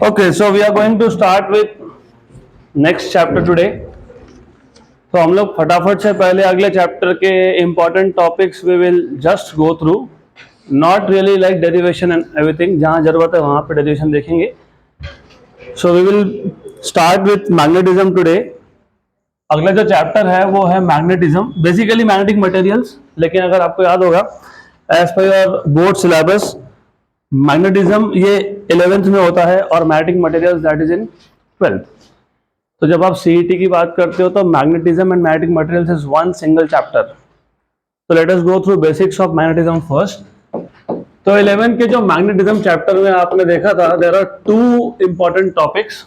Okay, so we are going to start with next chapter today. तो हम लोग फटाफट से पहले अगले चैप्टर के important topics we will just go through, not really like derivation and everything, जहाँ जरूरत है वहाँ पे डेरिवेशन देखेंगे. So we will start with magnetism today. अगला जो चैप्टर है वो है मैग्नेटिज्म, बेसिकली मैग्नेटिक मटेरियल्स. लेकिन अगर आपको याद होगा as per your board syllabus magnetism ये 11th में होता है और magnetic materials that is in 12th. तो जब आप सीईटी की बात करते हो तो magnetism and magnetic materials is one single chapter. तो let us go through basics of magnetism first. तो 11 के जो मैग्नेटिज्म चैप्टर में आपने देखा था there are two important topics.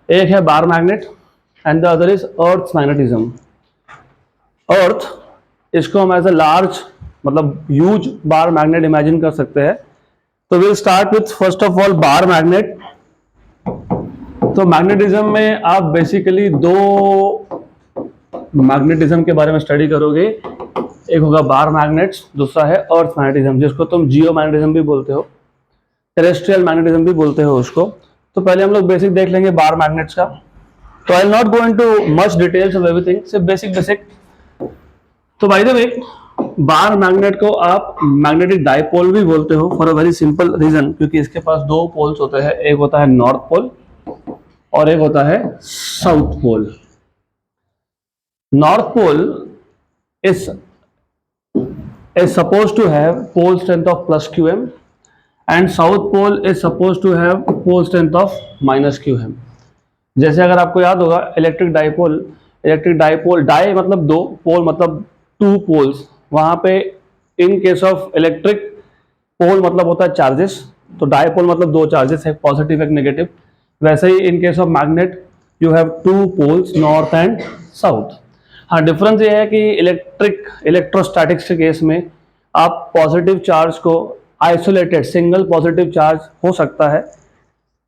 एक है bar magnet and the other is earth magnetism. Earth, इसको हम एज अ लार्ज मतलब ह्यूज बार मैग्नेट इमेजिन कर सकते हैं. तो will start with first of all bar magnet. तो मैग्नेटिज्म में आप बेसिकली दो मैग्नेटिज्म के बारे में स्टडी करोगे. एक होगा बार मैग्नेट्स, दूसरा है अर्थ मैग्नेटिज्म, जिसको तुम जियो मैग्नेटिज्म भी बोलते हो, टेरेस्ट्रियल मैग्नेटिज्म भी बोलते हो उसको. तो पहले हम लोग बेसिक देख लेंगे बार मैग्नेट्स का. तो I will not go into much details of everything, सिर्फ बेसिक. तो by the way bar magnet को आप मैग्नेटिक डाइपोल भी बोलते हो for a very simple reason, क्योंकि इसके पास दो पोल्स होते हैं. एक होता है नॉर्थ पोल और एक होता है south pole. North pole is supposed to have pole strength of plus QM and south pole is supposed to have pole strength of minus QM. जैसे अगर आपको याद होगा इलेक्ट्रिक डाइपोल डाई मतलब दो, पोल मतलब टू पोल्स. वहां पे in case of electric pole मतलब होता है चार्जेस, तो डाइपोल मतलब दो चार्जेस, एक पॉजिटिव एक नेगेटिव. वैसे ही in case of magnet you have two poles north and south. हाँ, डिफरेंस ये है कि इलेक्ट्रोस्टैटिक्स के केस में आप पॉजिटिव चार्ज को आइसोलेटेड सिंगल पॉजिटिव चार्ज हो सकता है,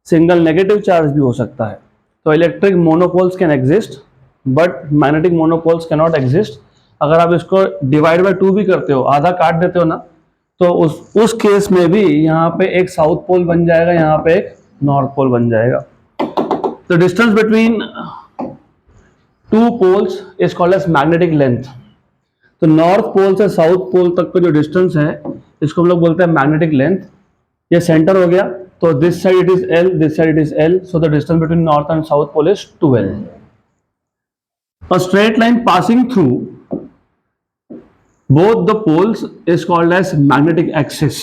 सिंगल नेगेटिव चार्ज भी हो सकता है. तो electric monopoles can exist but magnetic monopoles can not exist. अगर आप इसको डिवाइड बाय 2 भी करते हो, आधा काट देते हो ना, तो उस केस में भी यहाँ पे एक साउथ पोल बन जाएगा, यहाँ पे एक नॉर्थ पोल बन जाएगा. तो distance between two poles is called as magnetic length. तो नॉर्थ पोल से साउथ पोल तक का जो डिस्टेंस है इसको हम लोग बोलते हैं मैग्नेटिक लेंथ. ये सेंटर हो गया, तो this side it is L, this side it is L, so the distance between north and south pole is 2L. A straight line passing through both the poles is called as magnetic axis.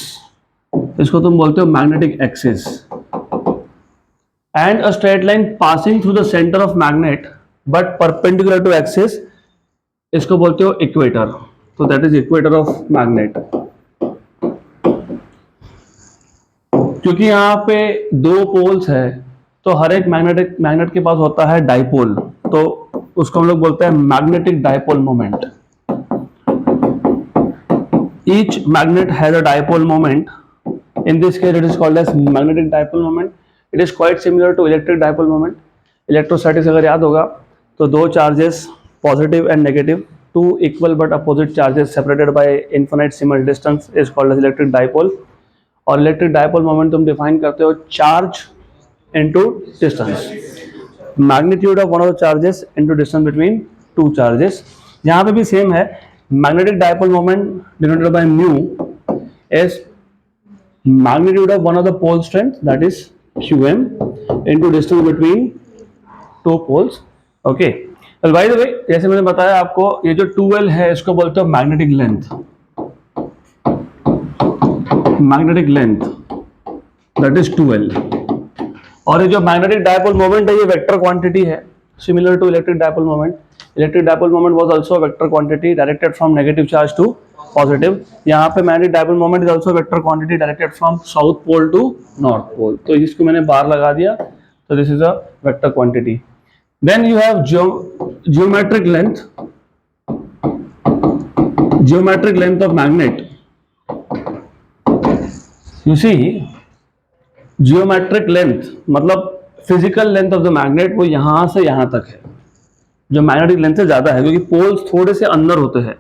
इसको तुम बोलते हो magnetic axis. And a straight line passing through the center of magnet but perpendicular to axis, इसको बोलते हो equator. So that is equator of magnet. क्योंकि यहाँ पे दो पोल्स है तो हर एक मैग्नेट के पास होता है डाइपोल, तो उसको हम लोग बोलते हैं magnetic dipole moment. Each magnet has a dipole moment. In this case, it is called as magnetic dipole moment. It is quite similar to electric dipole moment. Electrostatics अगर याद होगा तो दो charges positive and negative, two equal but opposite charges separated by infinite similar distance is called as electric dipole. और electric dipole moment तुम define करते हो charge into distance, magnitude of one of the charges into distance between two charges. यहाँ पे भी same है. Magnetic dipole moment denoted by mu is magnitude of one of the pole strength, that is QM, into distance between two poles. Okay. Well, by the way, जैसे मैंने बताया आपको, ये जो 2L है इसको बोलते हो magnetic length. Magnetic length that is 2L. और ये जो मैग्नेटिक डाइपोल मोमेंट है ये वेक्टर क्वांटिटी है, similar to electric dipole moment. Electric dipole moment was also a vector quantity directed from negative charge to positive. यहाँ पे magnetic dipole moment is also a vector quantity directed from south pole to north pole. तो इसको मैंने बार लगा दिया, तो this is a vector quantity. Then you have geometric length. Geometric length of magnet. You see, geometric length मतलब physical length of the magnet वो यहाँ से यहाँ तक है, जो मैग्नेटिक लेंथ से ज्यादा है क्योंकि पोल्स थोड़े से अंदर होते हैं.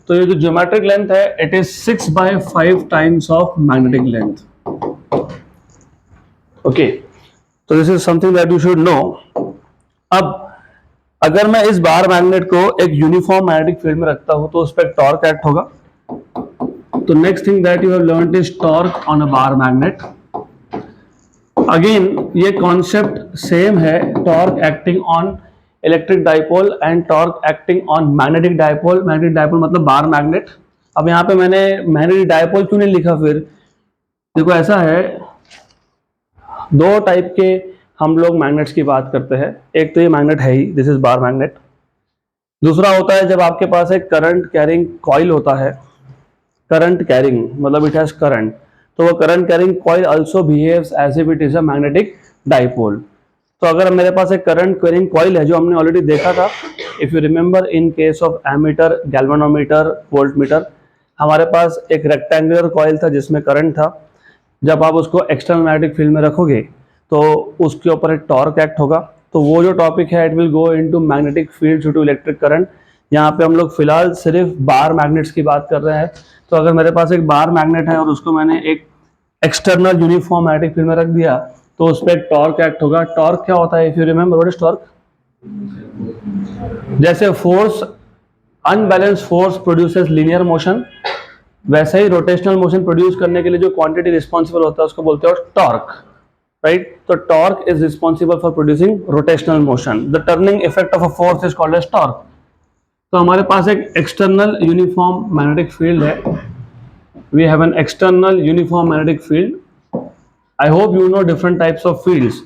तो ये जो ज्योमेट्रिक लेंथ है it is 6/5 times of magnetic length. Okay, तो this is something that you should know. अब अगर मैं इस बार मैग्नेट को एक यूनिफॉर्म मैग्नेटिक फील्ड में रखता हूं तो उस पर टॉर्क एक्ट होगा। तो next thing that you have learned is torque on a bar magnet. Again ये कॉन्सेप्ट सेम है, torque acting on electric dipole and torque acting on magnetic dipole. Magnetic dipole मतलब बार मैग्नेट। अब यहाँ पे मैंने magnetic dipole क्यों नहीं लिखा? फिर देखो ऐसा है, दो टाइप के हम लोग मैग्नेट्स की बात करते हैं। एक तो ये मैग्नेट है ही, दिस इज बार मैग्नेट। दूसरा होता है जब आपके पास एक करंट कैरिंग कॉइल होता है। करंट कैरिंग मतलब इट हैज करंट, तो वो current carrying coil also behaves as if it is a magnetic dipole. तो अगर मेरे पास एक करंट कैरिंग कॉइल है, जो हमने ऑलरेडी देखा था, if you remember in case of ammeter, galvanometer, voltmeter, हमारे पास एक रेक्टेंगुलर कॉइल था जिसमें करंट था। जब आप उसको एक्सटर्नल मैग्नेटिक फील्ड में रखोगे तो उसके ऊपर एक टॉर्क एक्ट होगा। तो वो जो टॉपिक है, it will go into magnetic field due to electric current. यहाँ पे हम लोग फिलहाल सिर्फ बार मैग्नेट्स की बात कर रहे हैं। तो अगर मेरे पास एक बार मैग्नेट है और उसको मैंने एक एक्सटर्नल यूनिफॉर्म मैग्नेटिक फील्ड में रख दिया तो उस पर टॉर्क एक्ट होगा। टॉर्क क्या होता है? If you remember what is torque? जैसे force, unbalance force produces linear motion, वैसे ही रोटेशनल मोशन प्रोड्यूस करने के लिए जो क्वांटिटी रिस्पॉन्सिबल होता है उसको बोलते हैं टॉर्क, राइट? तो torque is responsible for producing rotational motion. The turning effect of a force is called as torque. तो हमारे पास एक एक्सटर्नल यूनिफॉर्म मैग्नेटिक फील्ड है। We have an external uniform magnetic field. I hope you know different types of fields,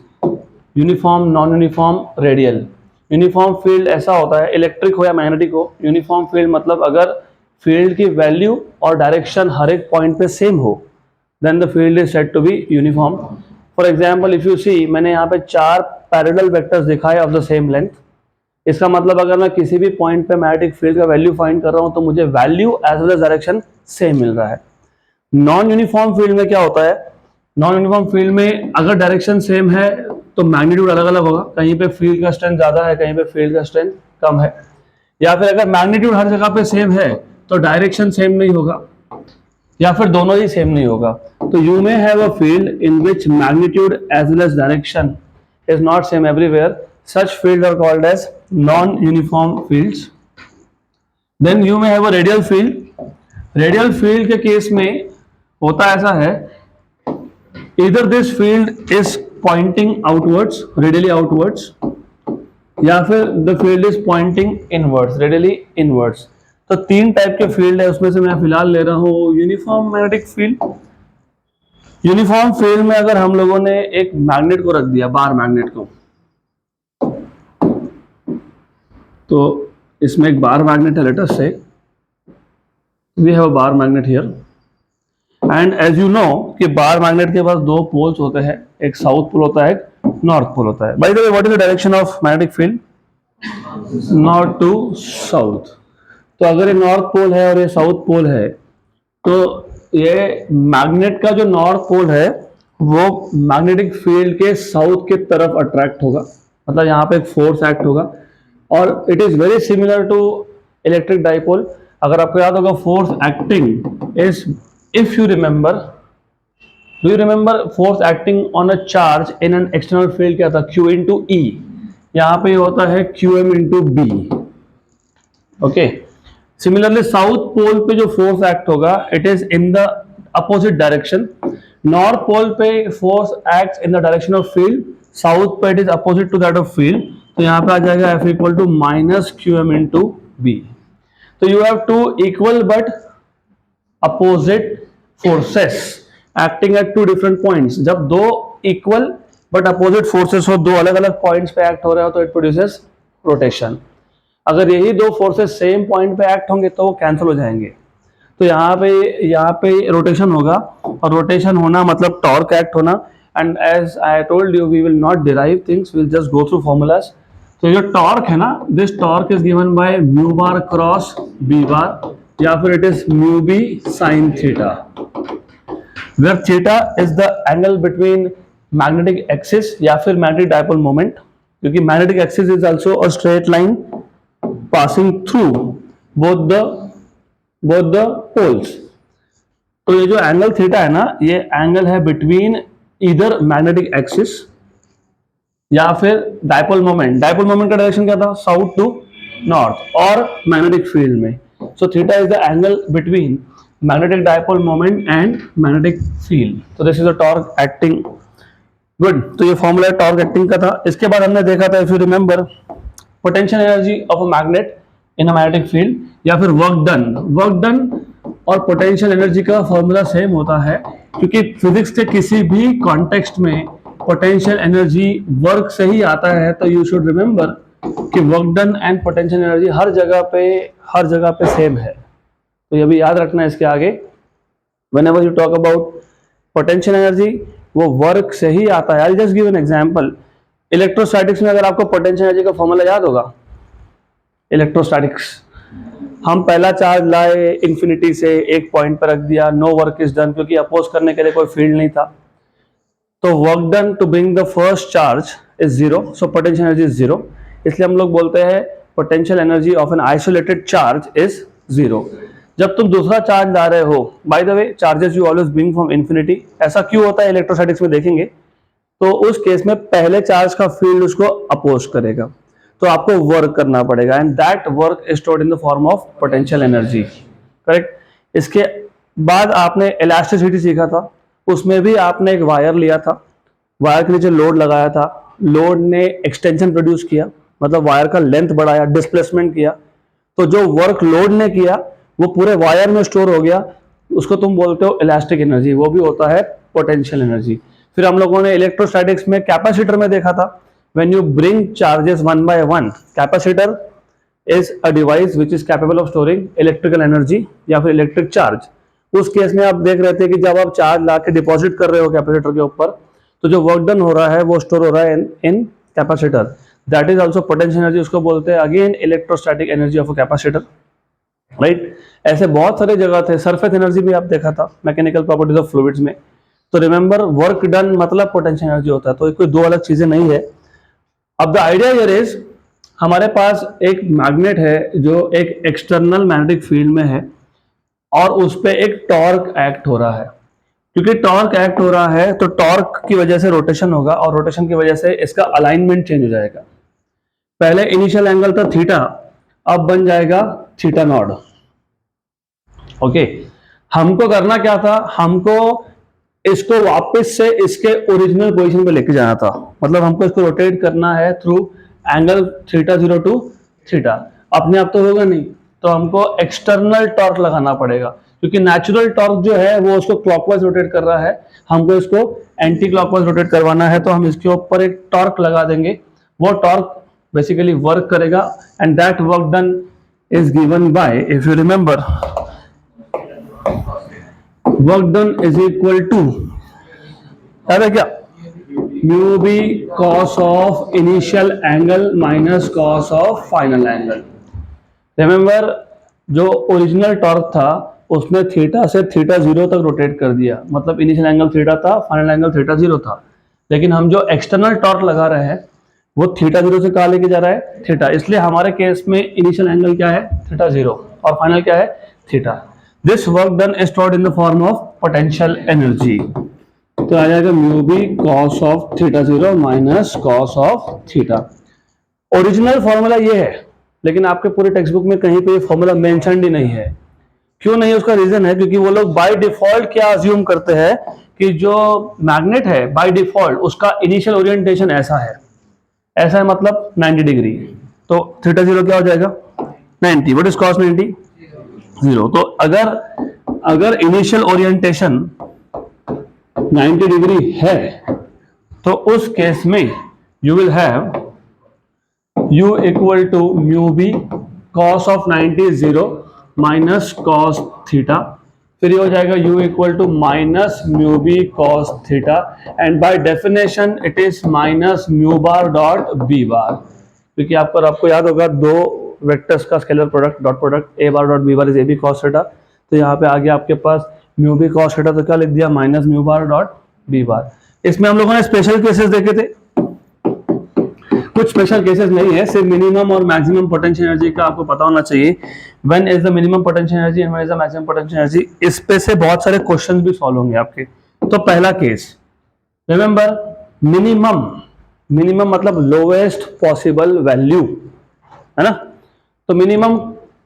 uniform, non uniform, radial. Uniform field ऐसा होता है, electric हो या मैग्नेटिक हो, यूनिफॉर्म फील्ड मतलब अगर फील्ड की वैल्यू और डायरेक्शन हर एक पॉइंट पे सेम हो, then the field is said to be uniform. For example if you see, मैंने यहाँ पे 4 पैरेलल वेक्टर्स दिखाए ऑफ द सेम लेंथ। इसका मतलब अगर मैं किसी भी पॉइंट पे मैग्नेटिक फील्ड का वैल्यू फाइंड कर रहा हूँ तो मुझे value as well as direction same मिल रहा है। नॉन यूनिफॉर्म फील्ड में क्या होता है? नॉन यूनिफॉर्म फील्ड में अगर डायरेक्शन सेम है तो मैग्नीट्यूड अलग अलग होगा। कहीं पे फील्ड का स्ट्रेंथ ज्यादा है, कहीं पे फील्ड का स्ट्रेंथ कम है। या फिर अगर मैग्नीट्यूड हर जगह पे सेम है तो डायरेक्शन सेम नहीं होगा, या फिर दोनों ही सेम नहीं होगा। तो you may have a field in which magnitude as well as direction is not same everywhere. Such field are called as non uniform fields. Then you may have a radial field. Radial field के case में होता ऐसा है, either this field is pointing outwards, radially outwards, या फिर the field is pointing inwards, radially inwards। तो 3 type के field है, उसमें से मैं फिलहाल ले रहा हूं uniform magnetic field. Uniform field में अगर हम लोगों ने एक मैग्नेट को रख दिया, बार मैग्नेट को, तो इसमें एक बार मैग्नेट है, let us say we have a bar magnet here. And as you know कि बार मैग्नेट के पास 2 पोल्स होते हैं, एक साउथ पोल होता है, एक नॉर्थ पोल होता है। By the way, what is the direction of magnetic field? North to south. तो अगर ये नॉर्थ पोल है और ये साउथ पोल है, तो ये मैग्नेट का जो नॉर्थ पोल है वो मैग्नेटिक फील्ड के साउथ की तरफ अट्रैक्ट होगा, मतलब यहाँ पे एक फोर्स एक्ट होगा। और it is very similar to electric dipole. अगर आपको याद होगा, force acting is, if you remember, do you remember force acting on a charge in an external field क्या था? Q into E। यहाँ पे होता है QM into B। Okay, similarly south pole पे जो फोर्स एक्ट होगा, it is in the opposite direction. North pole पे force act in the direction of field, south पे it is opposite to that of field. तो यहाँ पे आ जाएगा F equal to minus QM into B। तो you have 2 equal but opposite forces acting at 2 different points. जब 2 equal but opposite forces हो, 2 अलग अलग पॉइंट्स पे एक्ट हो रहे हो, तो इट प्रोड्यूसेस रोटेशन। अगर यही 2 फोर्सेस सेम पॉइंट पे एक्ट होंगे तो वो कैंसिल हो जाएंगे। तो यहाँ पे रोटेशन होगा, और रोटेशन होना मतलब टॉर्क एक्ट होना। And as I told you, we will not derive things, will just go through formulas. तो जो टॉर्क है ना, this torque is given by mu bar cross B bar, या फिर it is mu B sine theta, where theta is the angle between magnetic axis या फिर magnetic dipole moment, क्योंकि magnetic axis is also a straight line passing through both the poles। तो ये जो angle theta है ना, ये angle है बिटवीन इधर मैग्नेटिक एक्सिस या फिर डायपोल मोमेंट का डायरेक्शन क्या था, साउथ टू नॉर्थ, और मैग्नेटिक फील्ड में। So theta is the angle between magnetic dipole moment and magnetic field. तो this is the torque acting. Good, तो ये फॉर्मूला टॉर्क एक्टिंग का था। इसके बाद हमने देखा था, if you remember, potential energy of a magnet in a magnetic field, या फिर वर्क डन और पोटेंशियल एनर्जी का फॉर्मूला सेम होता है, क्योंकि फिजिक्स के किसी भी कॉन्टेक्स्ट में पोटेंशियल एनर्जी वर्क से ही आता है। तो यू शुड रिमेंबर कि work done and potential energy हर जगह पे सेम है। तो ये भी याद रखना है इसके आगे। Whenever you talk about potential energy, वो वर्क से ही आता है। I just give an example. Electrostatics में अगर आपको पोटेंशियल एनर्जी का फॉर्मूला याद होगा, इलेक्ट्रोस्टैटिक्स, हम पहला चार्ज लाए इंफिनिटी से, एक पॉइंट पर रख दिया, नो वर्क इज डन, क्योंकि अपोज करने के लिए कोई फील्ड नहीं था। तो work done to bring the first charge is zero, so potential energy is zero. इसलिए हम लोग बोलते हैं potential energy of an isolated charge is zero. जब तुम दूसरा चार्ज ला रहे हो, by the way charges you always bring from infinity, ऐसा क्यों होता है इलेक्ट्रोस्टैटिक्स में देखेंगे। तो उस केस में पहले चार्ज का फील्ड उसको अपोज करेगा, तो आपको वर्क करना पड़ेगा, and that work is stored in the form of potential energy. Correct. इसके बाद आपने इलास्टिसिटी सीखा था, उसमें भी आपने एक वायर लिया था, वायर के नीचे लोड लगाया था, लोड ने एक्सटेंशन प्रोड्यूस किया, मतलब वायर का लेंथ बढ़ाया, डिस्प्लेसमेंट किया, तो जो वर्क लोड ने किया वो पूरे वायर में स्टोर हो गया, उसको तुम बोलते हो इलास्टिक एनर्जी, वो भी होता है पोटेंशियल एनर्जी। फिर हम लोगों ने इलेक्ट्रोस्टैटिक्स में कैपेसिटर में देखा था, when you bring charges one by one, capacitor is a device which is capable of storing electrical energy या फिर इलेक्ट्रिक चार्ज। उस केस में आप देख रहे थे कि जब आप चार्ज ला के डिपॉजिट कर रहे हो कैपेसिटर के ऊपर, तो जो वर्क डन हो रहा है वो स्टोर हो रहा है इन capacitor, that is also potential energy. उसको बोलते हैं again electrostatic energy of a capacitor, right. ऐसे बहुत सारे जगह थे। सरफेस एनर्जी भी आप देखा था मैकेनिकल प्रॉपर्टीज ऑफ फ्लूइड्स में। तो रिमेंबर, वर्क डन मतलब पोटेंशियल एनर्जी होता है, तो कोई दो अलग चीजें नहीं है। अब द आइडिया हियर इज, हमारे पास एक मैग्नेट है जो एक एक्सटर्नल मैग्नेटिक फील्ड में है, और उस पर एक टॉर्क एक्ट हो रहा है। क्योंकि टॉर्क एक्ट हो रहा है तो टॉर्क की वजह से रोटेशन होगा, और रोटेशन की वजह से इसका अलाइनमेंट चेंज हो जाएगा। पहले इनिशियल एंगल था थीटा, अब बन जाएगा थीटा नॉट। ओके, हमको करना क्या था, हमको इसको वापस से इसके ओरिजिनल पोजीशन पे लेके जाना था, मतलब हमको इसको रोटेट करना है through angle theta 0 to theta. अपने आप तो होगा नहीं, तो हमको एक्सटर्नल टॉर्क लगाना पड़ेगा, क्योंकि नेचुरल टॉर्क जो है वो उसको क्लॉकवाइज रोटेट कर रहा है, हमको इसको एंटी क्लॉकवाइज रोटेट करवाना है। तो हम इसके ऊपर एक टॉर्क लगा देंगे, वो टॉर्क बेसिकली वर्क करेगा, and that work done is given by, if you remember, work done is equal to, याद है क्या, mu B cos of initial angle minus cos of final angle. Remember, जो original torque था उसने theta से theta 0 तक rotate कर दिया, मतलब इनिशियल एंगल थीटा था, फाइनल एंगल थीटा 0 था। लेकिन हम जो एक्सटर्नल टॉर्क लगा रहे हैं वो थीटा 0 से कहाँ लेके जा रहा है, थीटा। इसलिए हमारे केस में इनिशियल एंगल क्या है, थीटा 0, और फाइनल क्या है, theta. This work done is stored in the form of potential energy. तो आ जाएगा mu B cos of theta 0 minus cos of theta. Original formula ये है, लेकिन आपके पूरे टेक्स्ट बुक में कहीं पे ये फॉर्मूला मेंशन्ड ही नहीं है। क्यों नहीं, उसका रीजन है क्योंकि वो लोग बाय डिफॉल्ट क्या अज्यूम करते हैं कि जो मैग्नेट है बाय डिफॉल्ट उसका इनिशियल ओरिएंटेशन ऐसा है, ऐसा है मतलब 90 डिग्री। तो थीटा 0 क्या हो जाएगा, 90। What is cos 90, 0। तो अगर इनिशियल ओरिएंटेशन 90 डिग्री है तो उस केस में you will have u equal to mu B cos of 90 0 minus cos theta, फिर ये हो जाएगा u equal to minus mu B cos theta, and by definition it is minus mu bar dot B bar, क्योंकि आपको याद होगा दो vectors का scalar product dot product A bar dot B bar is A B cos theta. तो यहाँ पे आगे आपके पास म्यू बी कॉस थीटा, तो क्या लिख दिया, minus mu bar dot B bar. इसमें हम लोगों ने स्पेशल केसेस देखे थे, कुछ स्पेशल केसेस नहीं है, सिर्फ मिनिमम और मैक्सिमम पोटेंशियल एनर्जी का आपको पता होना चाहिए। When is the minimum potential energy and when is the maximum potential energy, इस पे से बहुत सारे क्वेश्चंस भी सॉल्व होंगे आपके। तो पहला केस, रिमेंबर मिनिमम, मिनिमम मतलब लोवेस्ट पॉसिबल वैल्यू, है ना। तो मिनिमम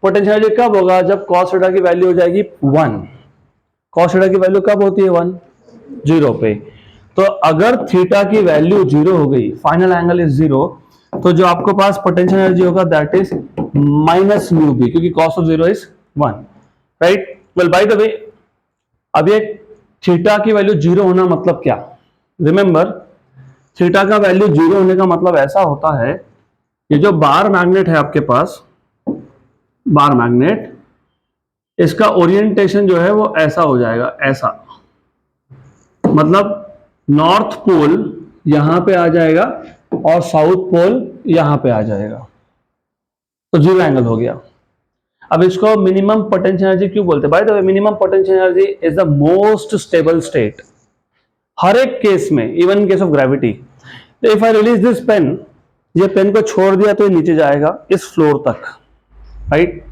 पोटेंशियल एनर्जी कब होगा, जब cos थीटा की वैल्यू हो जाएगी 1। cos थीटा की वैल्यू कब होती है 1, 0 पे। तो अगर थीटा की वैल्यू 0 हो गई, फाइनल एंगल इज 0, तो जो आपको पास पोटेंशियल एनर्जी होगा that is minus mu B, क्योंकि cos of 0 is 1, right. Well by the way, अब ये थीटा की वैल्यू 0 होना मतलब क्या, रिमेंबर थीटा का वैल्यू 0 होने का मतलब ऐसा होता है, ये जो बार मैग्नेट है आपके पास, बार मैग्नेट, इसका ओरिएंटेशन जो है वो ऐसा हो जाएगा, ऐसा, मतलब नॉर्थ पोल यहां पे आ जाएगा और साउथ पोल यहां पे आ जाएगा, तो 0 एंगल हो गया। अब इसको मिनिमम पोटेंशियल एनर्जी क्यों बोलते हैं, by the way minimum potential energy is the most stable state हर एक केस में, even in case of gravity. If I release this pen, ये पेन को छोड़ दिया तो ये नीचे जाएगा इस फ्लोर तक, राइट,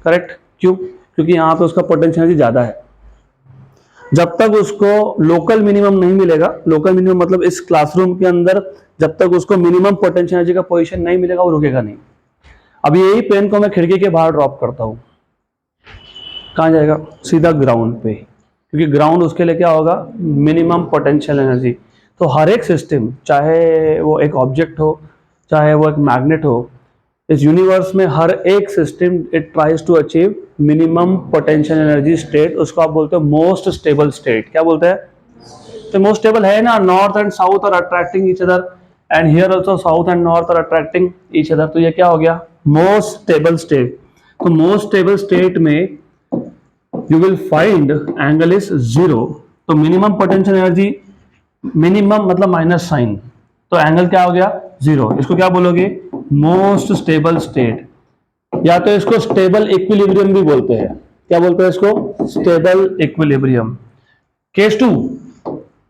करेक्ट। क्यों, क्योंकि यहां पे उसका पोटेंशियल एनर्जी ज्यादा है। जब तक उसको लोकल मिनिमम नहीं मिलेगा, लोकल मिनिमम मतलब इस क्लासरूम के अंदर जब तक उसको मिनिमम पोटेंशियल एनर्जी का पोजीशन नहीं मिलेगा वो रुकेगा नहीं। अब यही पेन को मैं खिड़की के बाहर ड्रॉप करता हूं, कहां जाएगा, सीधा ग्राउंड पे, क्योंकि ग्राउंड उसके लिए क्या होगा, मिनिमम पोटेंशियल एनर्जी। तो हर एक सिस्टम, चाहे वो एक ऑब्जेक्ट हो, चाहे वो एक मैग्नेट हो, इस यूनिवर्स में हर एक system it tries to achieve minimum potential energy state, उसको आप बोलते हो मोस्ट स्टेबल स्टेट। क्या बोलते हैं, तो मोस्ट स्टेबल है ना, north and south are attracting each other and here also south and north are attracting each other, तो ये क्या हो गया, मोस्ट स्टेबल स्टेट। तो मोस्ट स्टेबल स्टेट में you will find angle is 0, तो मिनिमम पोटेंशियल एनर्जी, मिनिमम मतलब minus sign, तो एंगल क्या हो गया 0। इसको क्या बोलोगे, मोस्ट स्टेबल स्टेट, या तो इसको स्टेबल इक्विलिब्रियम भी बोलते हैं। क्या बोलते हैं इसको, स्टेबल इक्विलिब्रियम। केस 2,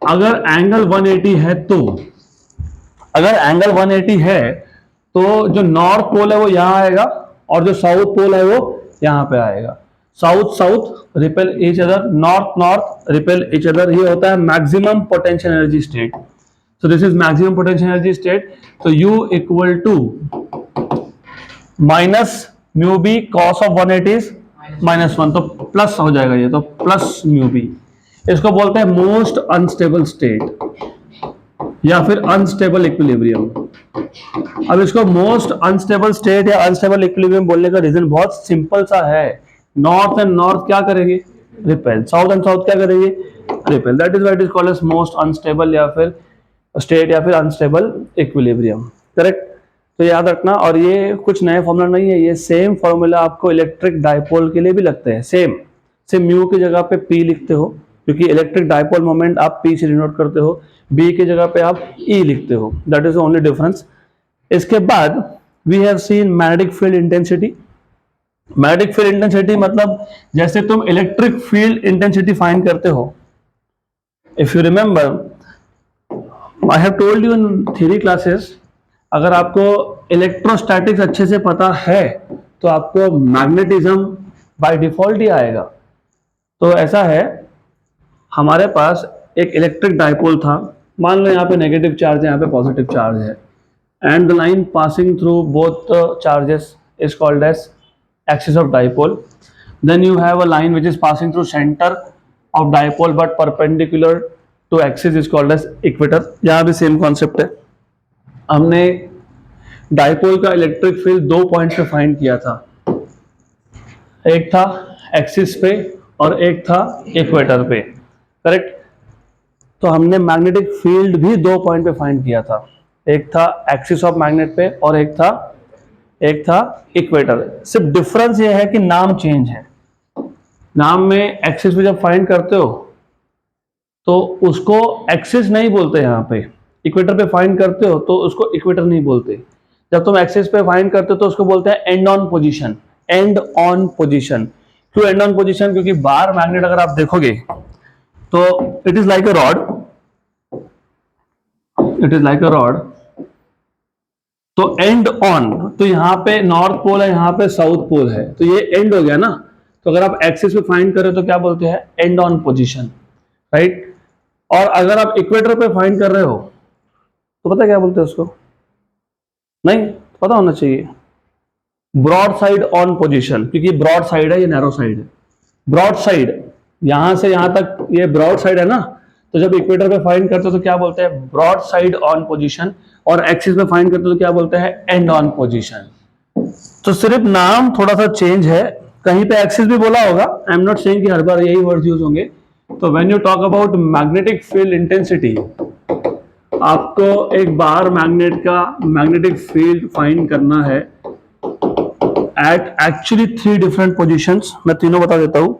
अगर एंगल 180 है तो, अगर एंगल 180 है तो जो नॉर्थ पोल है वो यहां आएगा और जो साउथ पोल है वो यहां पे आएगा। South south repel each other, north north repel each other, ये होता है maximum potential energy state. So this is maximum potential energy state. तो U equal to minus mu B cos of 180 -1, तो प्लस हो जाएगा ये, तो प्लस म्यू बी। इसको बोलते हैं मोस्ट अनस्टेबल स्टेट या फिर अनस्टेबल इक्विलिब्रियम। अब इसको मोस्ट अनस्टेबल स्टेट या अनस्टेबल इक्विलिब्रियम बोलने का रीजन बहुत सिंपल सा है, नॉर्थ एंड नॉर्थ क्या करेंगे, रिपेल, साउथ एंड साउथ क्या करेंगे, repel, that is why it is called as most unstable या फिर स्टेट या फिर अनस्टेबल इक्विलिब्रियम, करेक्ट। तो याद रखना, और ये कुछ नया फॉर्मूला नहीं है, ये सेम फॉर्मूला आपको इलेक्ट्रिक डायपोल के लिए भी लगते हैं, सेम सेम म्यू की जगह पे पी लिखते हो, क्योंकि इलेक्ट्रिक डायपोल मोमेंट आप पी से डिनोट करते हो, बी की जगह पे आप ई लिखते हो, that is the only difference. इसके बाद we have seen magnetic field intensity. Magnetic field intensity मतलब जैसे तुम इलेक्ट्रिक फील्ड इंटेंसिटी फाइंड करते हो, if you remember I have told you in theory classes, अगर आपको इलेक्ट्रोस्टैटिक्स अच्छे से पता है तो आपको मैग्नेटिज्म बाय डिफॉल्ट ही आएगा। तो ऐसा है, हमारे पास एक इलेक्ट्रिक डायपोल था, मान लो यहाँ पे नेगेटिव चार्ज है, यहाँ पे पॉजिटिव चार्ज है, and the line passing through both charges is called as axis of dipole. Then you have a line which is passing through center of dipole but perpendicular to axis is called as equator. यहाँ भी same concept है। हमने dipole का electric field 2 point पे find किया था, एक था एक्सिस पे और एक था इक्वेटर पे, करेक्ट। तो हमने मैग्नेटिक फील्ड भी 2 पॉइंट पे फाइंड किया था, एक था एक्सिस ऑफ मैग्नेट पे और एक था इक्वेटर। सिर्फ डिफरेंस ये है कि नाम चेंज है, नाम में एक्सिस पे जब फाइंड करते हो तो उसको एक्सिस नहीं बोलते, यहाँ पे इक्वेटर पे फाइंड करते हो तो उसको इक्वेटर नहीं बोलते। जब तुम एक्सिस पे फाइंड करते हो तो उसको बोलते हैं end on position, end on position. क्यों एंड ऑन पोजीशन, क्योंकि बार मैग्नेट अगर आप देखोगे तो it is like a rod, it is like a rod, तो एंड ऑन, तो यहाँ पे नॉर्थ पोल है, यहाँ पे साउथ पोल है, तो ये एंड हो गया ना। तो अगर आप एक्सिस पे फाइंड करें तो क्या बोलते हैं, एंड ऑन पोजीशन, राइट। और अगर आप इक्वेटर पे फाइंड कर रहे हो तो पता क्या बोलते हैं उसको? नहीं पता होना चाहिए। ब्रॉड साइड ऑन पोजीशन, क्योंकि ब्रॉड साइड है, ये नैरो साइड है। ब्रॉड साइड यहां से यहां तक ये ब्रॉड साइड है ना, तो जब इक्वेटर पे फाइंड करते हो तो क्या बोलते हैं? Broad side on position. और एक्सिस पे फाइंड करते हो तो क्या बोलते हैं? End on position. तो सिर्फ नाम थोड़ा सा चेंज है, कहीं पे एक्सिस भी बोला होगा, आई एम नॉट सेइंग कि हर बार यही वर्ड यूज होंगे। तो when you talk about magnetic field intensity, आपको एक बार मैग्नेट का मैग्नेटिक फील्ड फाइंड करना है एट एक्चुअली 3 डिफरेंट पोजीशंस। मैं तीनों बता देता हूं।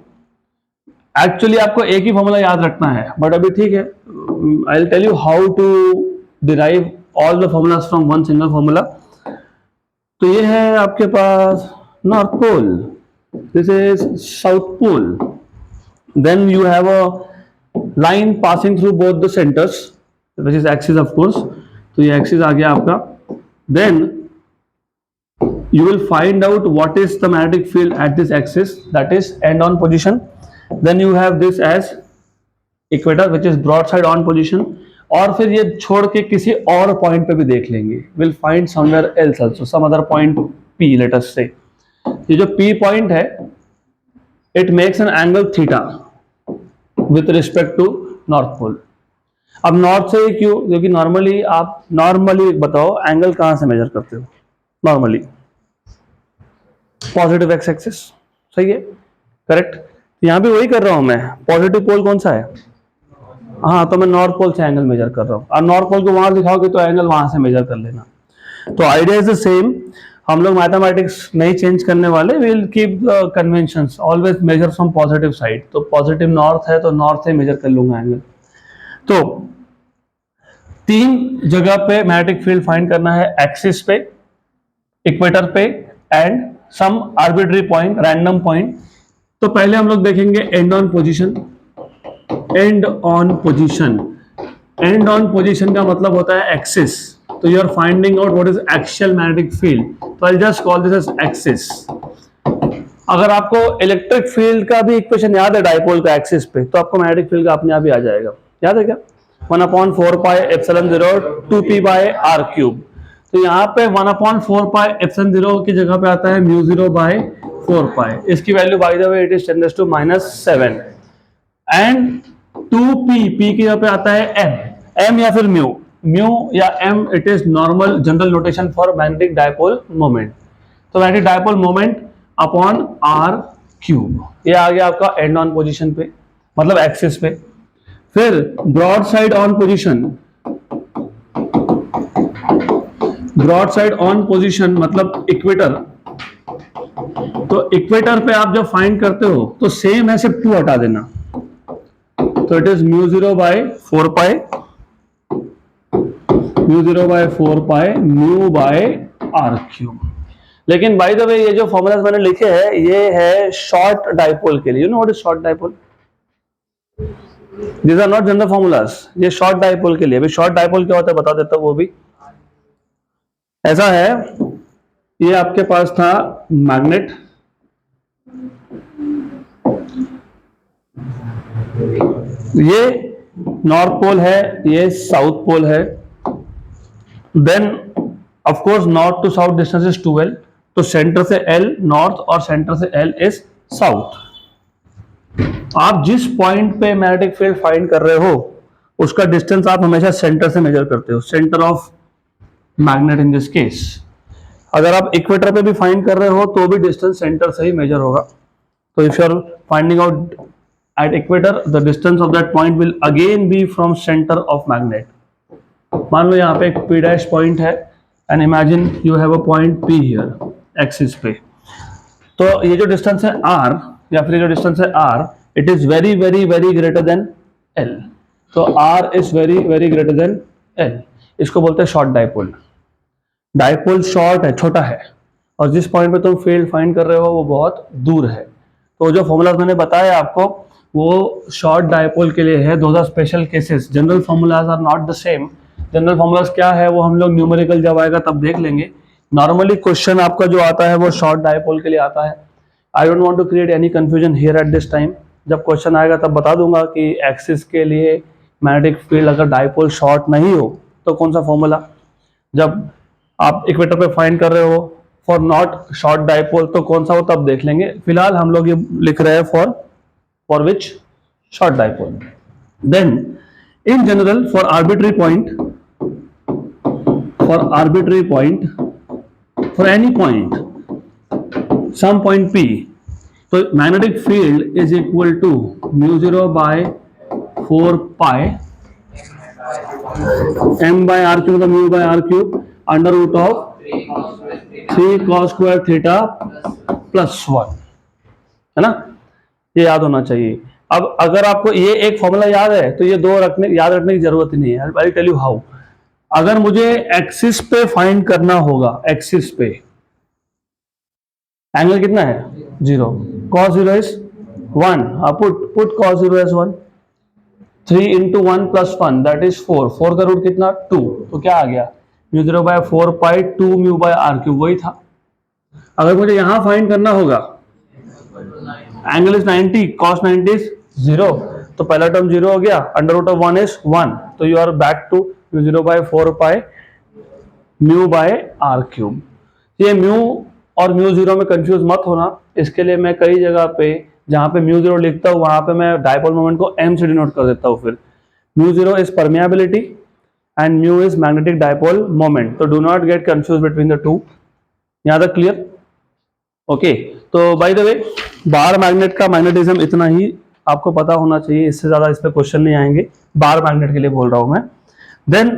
एक्चुअली आपको एक ही फॉर्मूला याद रखना है, बट अभी ठीक है, I will tell you how to derive all the formulas from one single formula. तो ये है आपके पास north pole, this is south pole, then you have a line passing through both the centres which is axis of course. तो ये axis आ गया आपका। Then you will find out what is the magnetic field at this axis, that is end on position. Then you have this as equator which is broadside on position. और फिर ये छोड़ के किसी और पॉइंट पे भी देख लेंगे, we'll find somewhere else also, some other point P, let us say. ये जो P पॉइंट है, it makes an angle theta with respect to north pole. अब नॉर्थ से क्यों? क्योंकि नॉर्मली आप बताओ एंगल कहां से मेजर करते हो? नॉर्मली पॉजिटिव एक्स एक्सिस, सही है, करेक्ट। यहां भी वही कर रहा हूं मैं। पॉजिटिव पोल कौन सा है? हाँ, तो मैं नॉर्थ पोल से एंगल मेजर कर रहा हूं। और नॉर्थ पोल को वहां दिखाओगे तो एंगल वहां से मेजर कर लेना। तो आइडिया इज द सेम। हम लोग मैथमेटिक्स नहीं चेंज करने वाले, we will keep conventions, always measure from positive side. तो पॉजिटिव नॉर्थ है तो नॉर्थ से मेजर कर लूंगा एंगल। तो 3 जगह पे मैग्नेटिक फील्ड फाइंड करना है, एक्सिस पे, इक्वेटर पे and some arbitrary point, random point. तो पहले हम लोग देखेंगे end on position. End on position, end on position का मतलब होता है एक्सिस। तो you are finding out what is actual magnetic field, तो I just call this as axis. अगर आपको इलेक्ट्रिक फील्ड का भी इक्वेशन याद है डाइपोल का एक्सिस पे, तो आपको मैग्नेटिक फील्ड का अपने आप ही आ जाएगा। याद है क्या? 1/4 pi epsilon 0 2p by r cube. तो यहाँ पे 1/4 पाई एप्सिलॉन 0 की जगह पे आता है म्यू 0 बाय 4 पाई। इसकी value by the way it is 10⁻⁷ and 2p, p की जगह पे आता है m या फिर म्यू या m, it is normal general notation for magnetic dipole moment. तो magnetic dipole moment upon r cube, ये आ गया आपका एंड ऑन पोजीशन पे, मतलब एक्सिस पे। फिर broad side on position, broad side on position मतलब इक्वेटर। तो इक्वेटर पे आप जब फाइंड करते हो तो सेम है, सिर्फ 2 हटा देना। तो it is mu 0 by 4 pi, mu 0 by 4 pi mu by r cube. लेकिन बाय द वे ये जो फॉर्मूलाज मैंने लिखे हैं ये है शॉर्ट डाइपोल के लिए। You know what is short dipole? These are not general formulas, ये शॉर्ट डाइपोल के लिए। अभी शॉर्ट डाइपोल क्या होता है बता देता हूं। वो भी ऐसा है, ये आपके पास था मैग्नेट, ये नॉर्थ पोल है, ये साउथ पोल है। Then of course north to south distance is 12, तो सेंटर से L नॉर्थ और सेंटर से L इज साउथ। आप जिस पॉइंट पे मैग्नेटिक फील्ड फाइंड कर रहे हो उसका डिस्टेंस आप हमेशा सेंटर से मेजर करते हो, centre of magnet in this case. अगर आप इक्वेटर पे भी फाइंड कर रहे हो तो भी डिस्टेंस सेंटर से ही मेजर होगा। तो if you are finding out at equator, the distance of that point will again be from centre of magnet. मान लो यहाँ पे एक P डैश पॉइंट है and imagine you have a point P here axis पे। तो ये जो डिस्टेंस है r या फिर ये जो डिस्टेंस है r, it is very very very greater than L। तो r is very very greater than L। इसको बोलते हैं शॉर्ट डाइपोल। डाइपोल शॉर्ट है, छोटा है, और जिस पॉइंट पे तुम फील्ड फाइंड कर रहे हो वो बहुत दूर है। तो जो फॉर्मूला मैंने बताया आपको वो शॉर्ट डाइपोल के लिए है। Those are special cases, general formulas are not the same. General formulas क्या है वो हम लोग न्यूमेरिकल जब आएगा तब देख लेंगे। नॉर्मली क्वेश्चन आपका जो आता है वो शॉर्ट डाइपोल के लिए आता है। I don't want to create any confusion here at this time. जब क्वेश्चन आएगा तब बता दूंगा कि एक्सिस के लिए मैग्नेटिक फील्ड अगर डाइपोल शॉर्ट नहीं हो तो कौन सा फॉर्मूला, जब आप इक्वेटर पे फाइंड कर रहे हो फॉर नॉट शॉर्ट डाइपोल तो कौन सा हो तब देख लेंगे, फिलहाल हम लोग ये लिख रहे हैं for which short dipole. Then in general for arbitrary point, for any point, some point P, तो magnetic field is equal to mu 0 by 4 pi m by r cube, mu by r cube under root of 3 cos square theta plus 1, है ना, ये याद होना चाहिए। अब अगर आपको ये एक फॉर्मूला याद है तो ये दो याद रखने की जरूरत ही नहीं है। I tell you how. अगर मुझे एक्सिस पे फाइंड करना होगा, एक्सिस पे एंगल कितना है 0, cos 0 is 1, put cos 0 as 1, 3 into 1 plus 1 that is 4, 4 का रूट कितना 2, तो क्या आ गया mu 0 by 4 pi 2 mu by r cube, वही था। अगर मुझे यहां फाइंड करना होगा एंगल इज 90, cos 90 इज 0, तो पहला टर्म 0 हो गया, अंडर रूट ऑफ 1 इज 1, तो you are back to mu 0 by 4 pi mu by r cube. ये म्यू और म्यू 0 में कंफ्यूज मत होना, इसके लिए मैं कई जगह पे जहां पे म्यू 0 लिखता हूं वहां पे मैं डाइपोल मोमेंट को m से डिनोट कर देता हूं। फिर mu 0 is permeability and mu is magnetic dipole moment, तो do not get confuse between the two. यहां तक क्लियर? ओके, तो by the way bar magnet का मैग्नेटिज्म इतना ही आपको पता होना चाहिए, इससे ज्यादा इस पे क्वेश्चन नहीं आएंगे, बार मैग्नेट के लिए बोल रहा हूं मैं। देन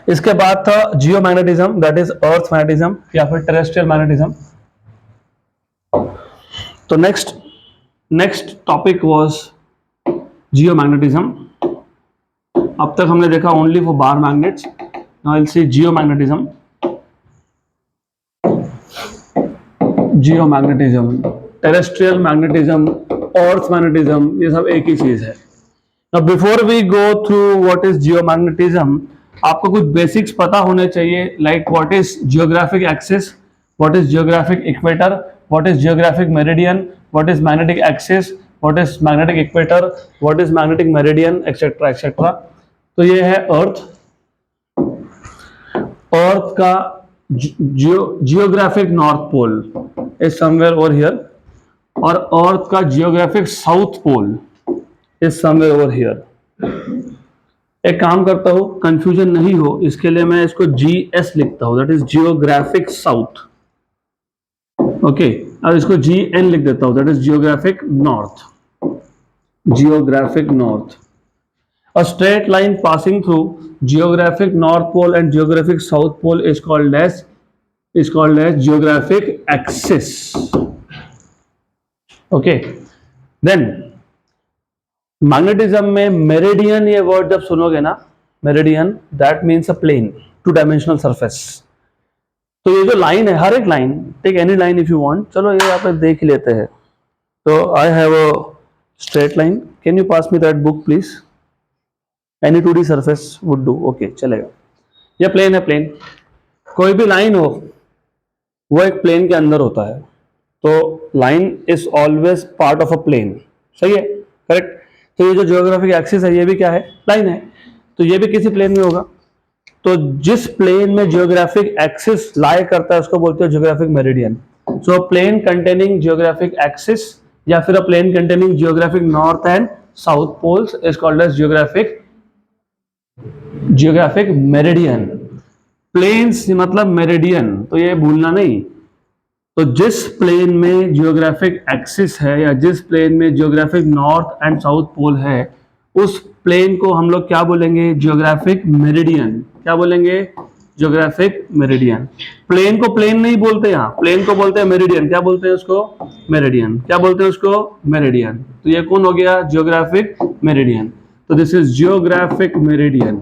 इसके बाद था geo magnetism, that is earth magnetism या फिर टेरेस्ट्रियल मैग्नेटिज्म। तो next topic was geo magnetism. अब तक हमने देखा only for bar magnets, now will see geo magnetism. Geo magnetism, terrestrial magnetism, earth magnetism, ये सब एक ही चीज है। Now before we go through what is geomagnetism, आपको कुछ बेसिक्स पता होने चाहिए, like what is geographic axis, what is geographic equator, what is geographic meridian, what is magnetic axis, what is magnetic equator, what is magnetic meridian, etc etc। तो ये है earth का geographic north pole is somewhere over here, और earth का geographic south pole is somewhere over here. एक काम करता हूं, कंफ्यूजन नहीं हो इसके लिए मैं इसको GS लिखता हूं, that is geographic south. Okay, अब इसको GN लिख देता हूं, that is geographic north. Geographic north, a straight line passing through geographic north pole and geographic south pole is called as geographic axis. Okay, then magnetism में meridian, ये word जब सुनोगे ना, meridian that means a plane, two dimensional surface. तो ये जो line है, हर एक line, take any line if you want, चलो ये यहाँ पे देख ही लेते हैं। तो I have a straight line, can you pass me that book please, any 2D surface would do, okay चलेगा। ये प्लेन है, प्लेन, कोई भी लाइन हो वो एक प्लेन के अंदर होता है, तो line is always part of a plane, सही है, करेक्ट। तो ये जो जियोग्राफिक एक्सिस है ये भी क्या है, लाइन है, तो ये भी किसी प्लेन में होगा। तो जिस प्लेन में जियोग्राफिक एक्सिस लाई करता है उसको बोलते हैं geographic meridian. So plane containing geographic axis या फिर a plane containing geographic north and south poles is called as geographic meridian. Planes मतलब मेरिडियन, तो ये भूलना नहीं। तो जिस प्लेन में जियोग्राफिक एक्सिस है या जिस प्लेन में geographic north and south pole है, उस प्लेन को हम लोग क्या बोलेंगे, जियोग्राफिक मेरिडियन। क्या बोलेंगे, जियोग्राफिक मेरिडियन। प्लेन को प्लेन नहीं बोलते, यहाँ प्लेन को बोलते हैं मेरिडियन। क्या बोलते हैं उसको, मेरिडियन। क्या बोलते हैं उसको, मेरिडियन। तो ये कौन हो गया, जियोग्राफिक मेरिडियन। तो this is geographic meridian.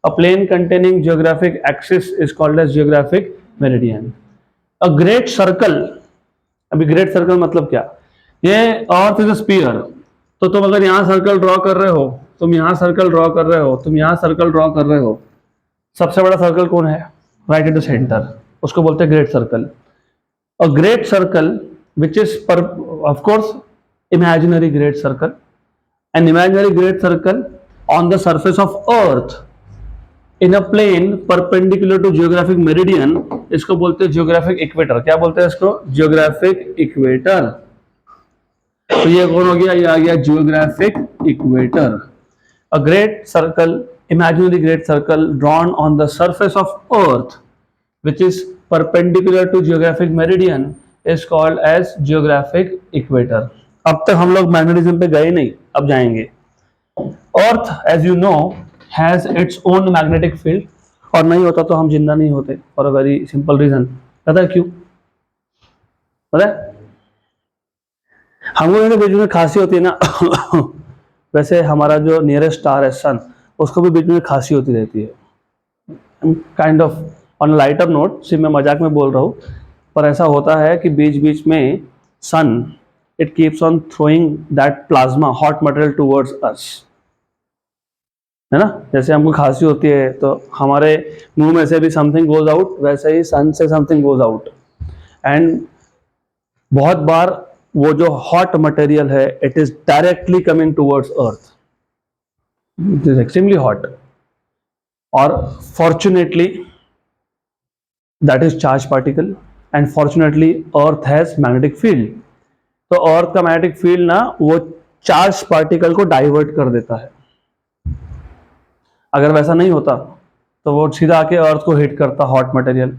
A plane containing geographic axis is called as geographic meridian. A great circle, अभी ग्रेट सर्कल मतलब क्या, ये अर्थ इज अ स्फीयर, तो तुम अगर यहां सर्कल ड्रॉ कर रहे हो, तुम यहां सर्कल ड्रॉ कर रहे हो, तुम यहां सर्कल ड्रॉ कर रहे हो, सबसे बड़ा सर्कल कौन है, राइट एट द सेंटर, उसको बोलते हैं great circle. A great circle which is of course imaginary great circle, an imaginary great circle on the surface of earth in a plane perpendicular to geographic meridian, इसको बोलते हैं geographic equator. क्या बोलते हैं इसको? Geographic equator. तो ये कौन हो गया? ये आ गया geographic equator. A great circle, imaginary great circle drawn on the surface of earth which is perpendicular to geographic meridian is called as geographic equator। अब तक हम लोग मैग्नेटिज्म पे गए नहीं, अब जाएंगे। अर्थ as you know has its own magnetic field, और नहीं होता तो हम जिंदा नहीं होते, for a very simple reason. पता है क्यों? पता है? हम लोगों के बीच में खांसी होती है ना वैसे हमारा जो नियरेस्ट स्टार है सन, उसको भी बीच में खांसी होती रहती है। Kind of on lighter note, सिर्फ मैं मजाक में बोल रहा हूँ, पर ऐसा होता है कि बीच बीच में sun it keeps on throwing that plasma hot material towards us, है ना। जैसे हमको खांसी होती है तो हमारे मुंह में से भी समथिंग गोज आउट, वैसे ही सन से समथिंग गोज आउट। एंड बहुत बार वो जो हॉट मटेरियल है it is directly coming towards earth, it is extremely hot, और fortunately that is charge particle, and fortunately earth has magnetic field. तो अर्थ का मैग्नेटिक फील्ड ना वो चार्ज पार्टिकल को डाइवर्ट कर देता है। अगर वैसा नहीं होता तो वो सीधा आके अर्थ को हिट करता हॉट मटेरियल,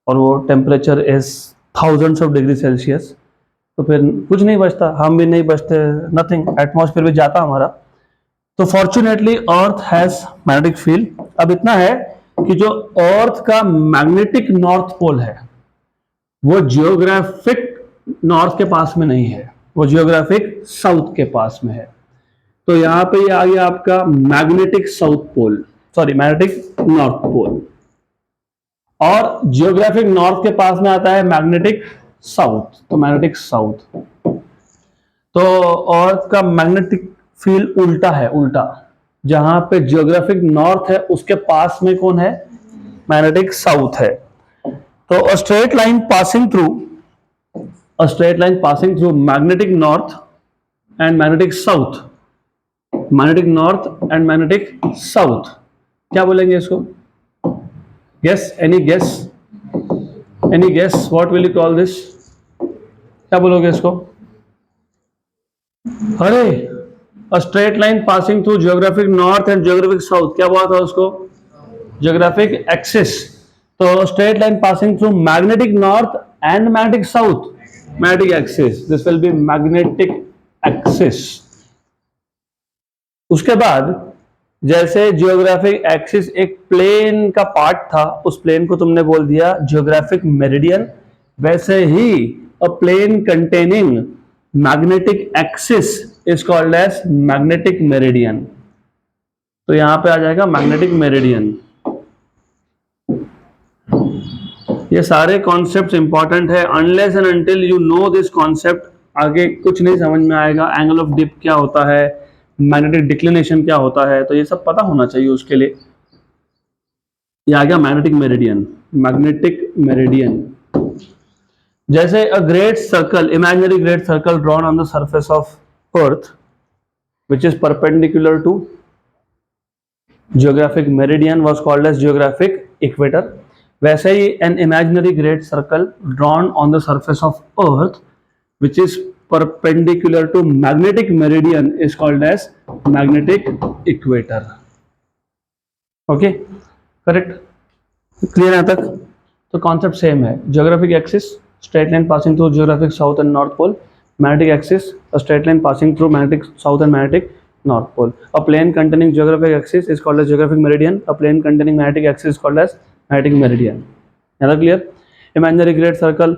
और वो temperature is thousands of degree Celsius, तो फिर कुछ नहीं बचता, हम भी नहीं बचते, नथिंग, एटमॉस्फेयर भी जाता हमारा। तो fortunately earth has magnetic field. अब इतना है कि जो अर्थ का मैग्नेटिक नॉर्थ पोल है वो जियोग्राफिक नॉर्थ के पास में नहीं है, वो जियोग्राफिक साउथ के पास में है। तो यहां पे ये आ गया आपका magnetic south pole, sorry magnetic north pole, और जियोग्राफिक नॉर्थ के पास में आता है मैग्नेटिक साउथ, तो मैग्नेटिक साउथ। तो अर्थ का मैग्नेटिक फील्ड उल्टा है, उल्टा, जहां पे जियोग्राफिक नॉर्थ है उसके पास में कौन है? मैग्नेटिक साउथ है। तो a straight line passing through magnetic north and magnetic south, magnetic north and magnetic south, क्या बोलेंगे इसको? Guess, any guess, any guess, what will you call this? क्या बोलोगे इसको? अरे a straight line passing through geographic north and geographic south, क्या बोला था उसको? Geographic axis. तो straight line passing through magnetic north and magnetic south, magnetic axis, this will be magnetic axis. उसके बाद जैसे जियोग्राफिक एक्सिस एक प्लेन का पार्ट था, उस प्लेन को तुमने बोल दिया जियोग्राफिक मेरिडियन, वैसे ही a plane containing magnetic axis is called as magnetic meridian. तो यहां पे आ जाएगा मैग्नेटिक मेरिडियन। ये सारे कॉन्सेप्ट्स इंपॉर्टेंट है, unless and until you know this concept आगे कुछ नहीं समझ में आएगा। एंगल ऑफ डिप क्या होता है, मैग्नेटिक डिक्लिनेशन क्या होता है, तो ये सब पता होना चाहिए उसके लिए। ये आ गया मैग्नेटिक मेरिडियन, मैग्नेटिक मेरिडियन। जैसे a great circle, imaginary great circle drawn on the surface of earth which is perpendicular to geographic meridian was called as geographic equator। वैसे ही an imaginary great circle drawn on the surface of earth which is perpendicular to magnetic meridian is called as magnetic equator। Okay, correct, clear है तक? तो concept same है, geographic axis straight line passing through geographic south and north pole, magnetic axis a straight line passing through magnetic south and magnetic north pole, a plane containing geographic axis is called as geographic meridian, a plane containing magnetic axis is called as magnetic meridian। है ना clear? Imaginary great circle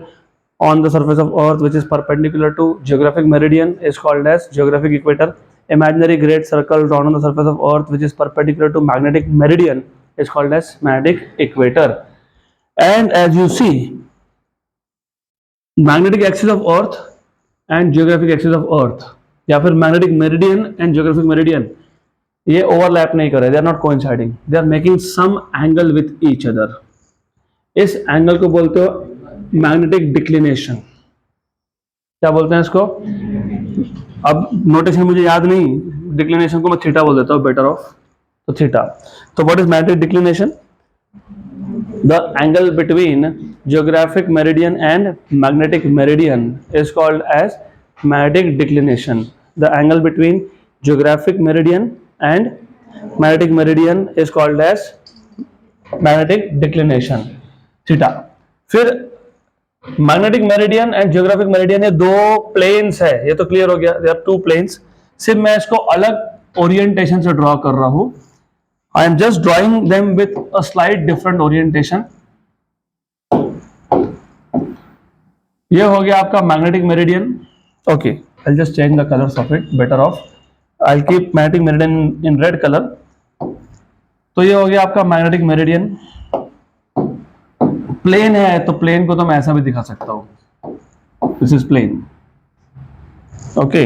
on the surface of earth which is perpendicular to geographic meridian is called as geographic equator। Imaginary great circle drawn on the surface of earth which is perpendicular to magnetic meridian is called as magnetic equator। And as you see, magnetic axis of earth and geographic axis of earth, या फिर magnetic meridian and geographic meridian, ये overlap नहीं कर रहे, they are not coinciding, they are making some angle with each other. इस angle को बोलते हो मैग्नेटिक डिक्लिनेशन। क्या बोलते हैं इसको? अब नोटेशन मुझे याद नहीं, डिक्लिनेशन को मैं थीटा बोल देता हूँ, बेटर ऑफ, तो थीटा। तो what is magnetic declination? The angle between geographic meridian and magnetic meridian is called as magnetic declination. The angle between geographic meridian and magnetic meridian is called as magnetic declination, theta. फिर magnetic meridian and geographic meridian, ये दो planes है, ये तो clear हो गया, there are two planes. सिर्फ मैं इसको अलग ओरिएंटेशन से ड्रॉ कर रहा हूं। I am just drawing them with a slight different orientation. ये हो गया आपका magnetic meridian. Okay, I'll just change the colors of it. Better off, I'll keep magnetic meridian in red color. तो ये हो गया आपका मैग्नेटिक मेरिडियन। प्लेन है तो प्लेन को तो मैं ऐसा भी दिखा सकता हूं, this is plane. Okay,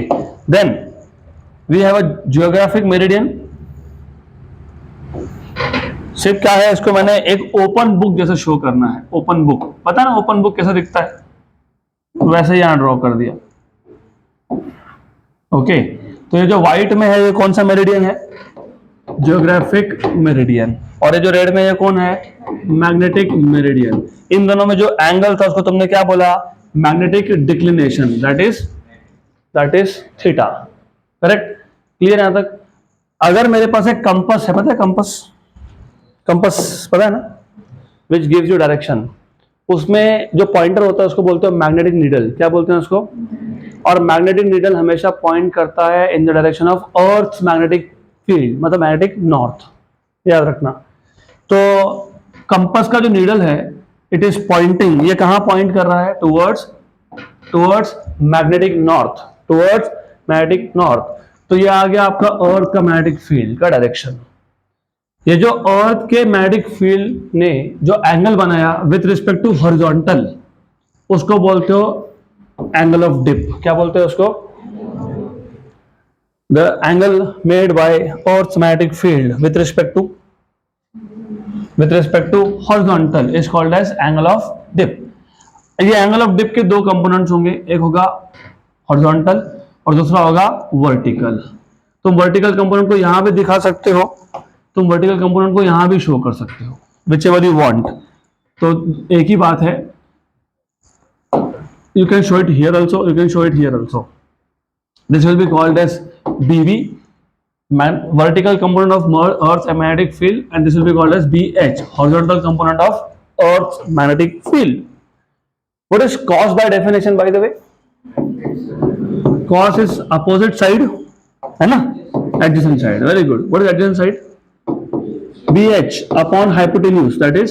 then we have a geographic meridian. सिर्फ क्या है, इसको मैंने एक ओपन बुक जैसे शो करना है। ओपन बुक, पता है ना ओपन बुक कैसा दिखता है, वैसे ही यहां ड्रॉ कर दिया। ओके, तो ये जो व्हाइट में है ये कौन सा मेरिडियन है? Geographic meridian. और ये जो रेड में ये कौन है? Magnetic meridian. इन दोनों में जो एंगल था उसको तुमने क्या बोला? Magnetic declination, that is theta. Correct, clear यहां तक? अगर मेरे पास एक कंपास है, पता है कंपास पता है ना, विच गिव्स यू डायरेक्शन, उसमें जो पॉइंटर होता है उसको बोलते हैं मैग्नेटिक नीडल। क्या बोलते हैं उसको? और मैग्नेटिक नीडल हमेशा पॉइंट करता है इन the direction of earth magnetic field, मतलब मैग्नेटिक नॉर्थ, याद रखना। तो कंपास का जो नीडल है, इट इज पॉइंटिंग, ये कहां पॉइंट कर रहा है? Towards magnetic north, towards magnetic north. तो ये आ गया आपका अर्थ का मैग्नेटिक फील्ड का डायरेक्शन। ये जो अर्थ के मैग्नेटिक फील्ड ने जो एंगल बनाया विथ रिस्पेक्ट टू हॉरिजॉन्टल, उसको बोलते हो एंगल ऑफ डिप। क्या बोलते हैं उसको? The angle made by earth magnetic field with respect to horizontal is called as angle of dip. ये एंगल ऑफ डिप के दो कंपोनेंट्स होंगे, एक होगा हॉरिजॉन्टल और दूसरा होगा वर्टिकल। तुम वर्टिकल कंपोनेंट को यहां भी दिखा सकते हो, तुम वर्टिकल कंपोनेंट को यहां भी शो कर सकते हो, विच एवर यू वांट। तो एक ही बात है, you can show it here also, you can show it here also. This will be called as BV, vertical component of Earth's magnetic field, and this will be called as BH, horizontal component of Earth's magnetic field. What is cos by definition, by the way? Cos is opposite side, है ना? Adjacent side. Very good. What is adjacent side? BH upon hypotenuse, that is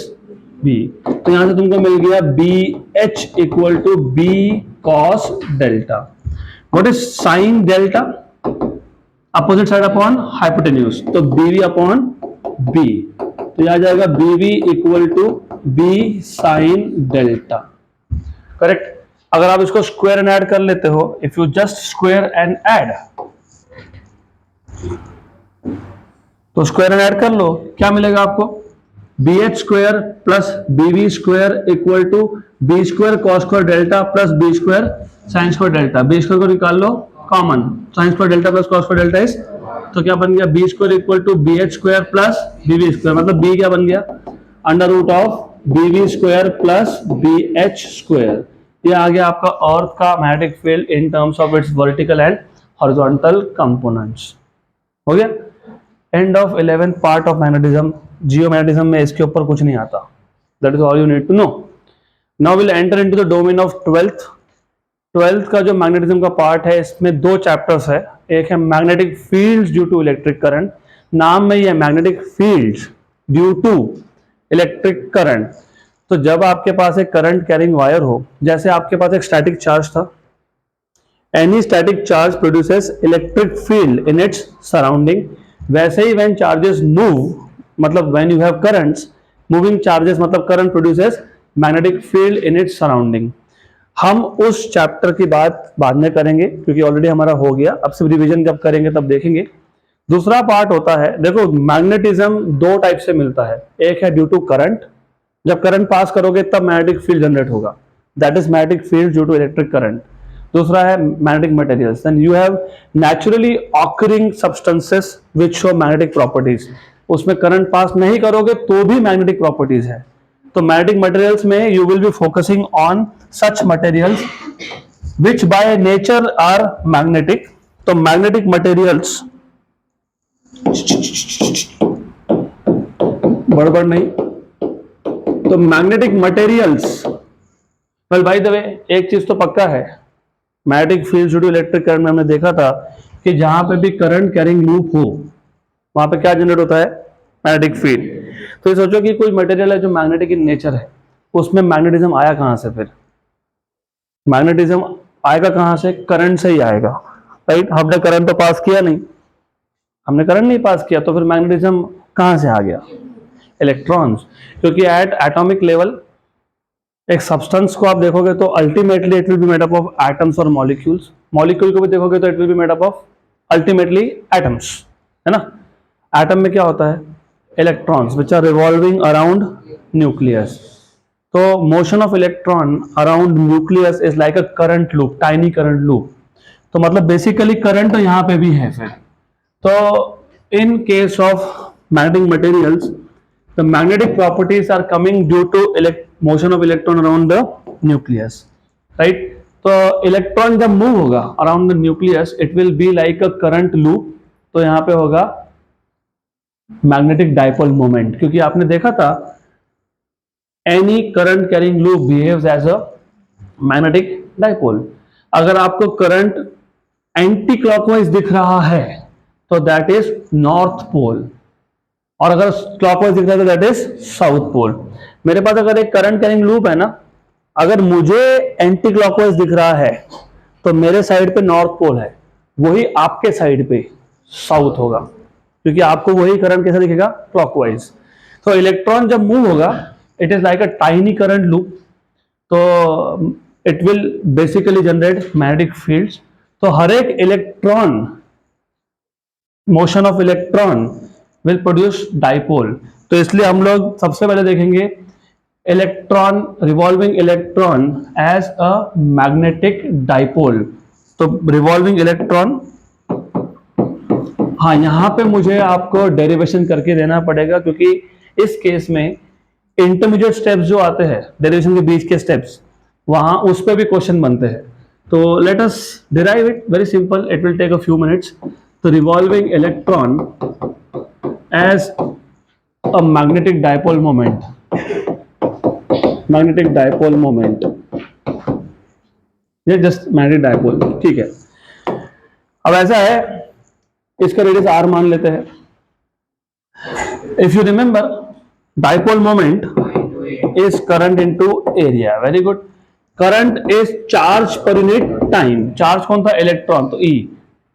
B. तो यहां से तुमको मिल गया BH equal to B cos delta. What is sin delta? Opposite side upon hypotenuse, तो BV upon B, तो यह आ जाएगा BV equal to B sine delta. Correct. अगर आप इसको स्क्वायर एंड ऐड कर लेते हो, if you just square and add, तो स्क्वायर एंड ऐड कर लो, क्या मिलेगा आपको? BH square plus BV square equal to B square cos square delta plus B square sine square delta. B square को निकाल लो common, sine square delta plus cos square delta is, तो क्या बन गया? B square equal to BH square plus BV square, मतलब B क्या बन गया? Under root of BV square plus BH square. ये आ गया आपका अर्थ का magnetic field in terms of its vertical and horizontal components. हो गया? End of 11th part of magnetism. Geomagnetism में इसके ऊपर कुछ नहीं आता, that is all you need to know. Now will enter into the domain of 12th का जो मैग्नेटिज्म का पार्ट है, इसमें दो चैप्टर्स है। एक है magnetic fields due to electric current, नाम में ही है magnetic fields due to electric current. तो जब आपके पास एक करंट कैरिंग वायर हो, जैसे आपके पास एक स्टैटिक चार्ज था, any static charge produces electric field in its surrounding, वैसे ही व्हेन चार्जेस मूव, मतलब when you have currents, moving charges मतलब current produces magnetic field in its surrounding. हम उस चैप्टर की बात बाद में करेंगे क्योंकि ऑलरेडी हमारा हो गया, अब सिर्फ रिवीजन जब करेंगे तब देखेंगे। दूसरा पार्ट होता है, देखो मैग्नेटिज्म दो टाइप से मिलता है, एक है ड्यू टू करंट, जब करंट पास करोगे तब मैग्नेटिक फील्ड जनरेट होगा, that is magnetic field due to electric current. दूसरा है magnetic materials. Then you have naturally occurring substances which show magnetic properties, उसमें करंट पास नहीं करोगे तो भी मैग्नेटिक प्रॉपर्टीज है। तो मैग्नेटिक मटेरियल्स में you will be focusing on such materials which by nature are magnetic. तो मैग्नेटिक मटेरियल्स, बड़बड़ नहीं, तो magnetic materials, well by the way एक चीज तो पक्का है, magnetic field due to electric current में हमने देखा था कि जहां पे भी करंट कैरिंग लूप हो वहां पे क्या जनरेट होता है, मैग्नेटिक फील्ड। तो ये सोचो कि कोई मटेरियल है जो मैग्नेटिक इन नेचर है, उसमें मैग्नेटिज्म आया कहां से, फिर मैग्नेटिज्म आएगा कहां से, करंट से ही आएगा, राइट। हमने करंट तो पास किया नहीं, हमने करंट नहीं पास किया, तो फिर मैग्नेटिज्म कहां से आ गया, इलेक्ट्रॉन्स। क्योंकि एट एटॉमिक लेवल एक सब्सटेंस को आप देखोगे तो ultimately it will be made up of atoms और मॉलिक्यूल्स, मॉलिक्यूल को भी देखोगे तो it will be made up of ultimately atoms, है ना। एटम में क्या होता है, electrons which are revolving around nucleus. तो motion of electron around nucleus is like a current loop, tiny current loop. तो मतलब बेसिकली करंट तो यहां पे भी है फिर। तो इन case of magnetic materials the magnetic properties are coming due to motion of electron around the nucleus, right। तो इलेक्ट्रॉन जब मूव होगा around the nucleus it will be like a current loop. तो यहां पे होगा मैग्नेटिक डाइपोल मोमेंट, क्योंकि आपने देखा था any current carrying loop behaves as a magnetic dipole. अगर आपको करंट एंटी क्लॉकवाइज दिख रहा है तो दैट इज नॉर्थ पोल, और अगर क्लॉकवाइज दिख रहा है तो दैट इज साउथ पोल। मेरे पास अगर एक करंट कैरिंग लूप है ना, अगर मुझे एंटी क्लॉकवाइज दिख रहा है तो मेरे साइड पे नॉर्थ पोल है, वही आपके साइड पे साउथ होगा, क्योंकि आपको वही करंट कैसा दिखेगा, क्लॉकवाइज। तो इलेक्ट्रॉन जब मूव होगा it is like a tiny current loop, तो it will basically generate magnetic fields. तो हर एक electron, motion of electron will produce dipole. तो इसलिए हम लोग सबसे पहले देखेंगे electron, revolving electron as a magnetic dipole. तो रिवॉल्विंग इलेक्ट्रॉन, हाँ यहां पे मुझे आपको डेरिवेशन करके देना पड़ेगा, क्योंकि इस केस में इंटरमीडिएट स्टेप्स जो आते हैं डेरिवेशन के बीच के स्टेप्स, वहां उस पर भी क्वेश्चन बनते हैं। तो let us derive it, very simple, it will take a few minutes. तो revolving electron as a magnetic dipole moment, magnetic dipole moment, ये जस्ट मैग्नेटिक डाइपोल, ठीक है। अब ऐसा है, इसका रेडियस r मान लेते हैं। If you remember dipole moment is current into area, very good. Current is charge per unit time, charge कौन था, इलेक्ट्रॉन, तो E।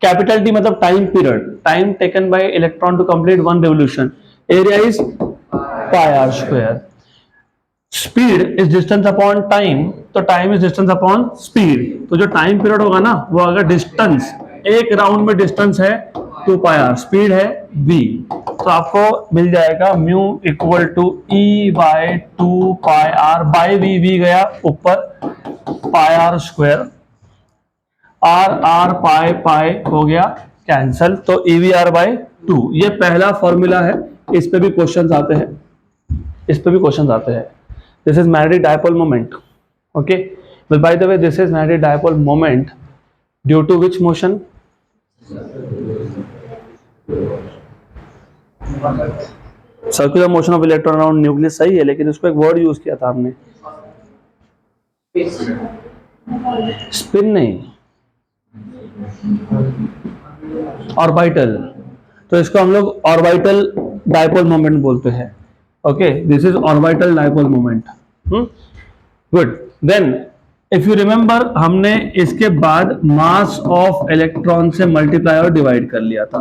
कैपिटल T मतलब time period, time taken by electron to complete one revolution. Area is pi r square. Speed is distance upon time, तो time is distance upon speed. तो जो time period होगा ना, वो अगर distance, एक round में डिस्टेंस है 2 पाई आर, स्पीड है v, तो आपको मिल जाएगा mu equal to E by 2 pi r by v गया ऊपर, pi r square, r r pi pi हो गया कैंसल, तो EVR बाय 2। ये पहला फॉर्मूला है, इस पे भी क्वेश्चंस आते हैं, इस पे भी क्वेश्चंस आते हैं। This is magnetic dipole moment, okay. Well by the way this is magnetic dipole moment due to which motion, circular motion of electron around nucleus, सही है, लेकिन उसको एक वर्ड यूज किया था हमने, स्पिन नहीं, ऑर्बिटल। तो इसको हम लोग ऑर्बिटल डाइपोल मोमेंट बोलते हैं, okay. This is orbital dipole moment, good. Then if you remember हमने इसके बाद मास ऑफ इलेक्ट्रॉन से मल्टीप्लाई और डिवाइड कर लिया था।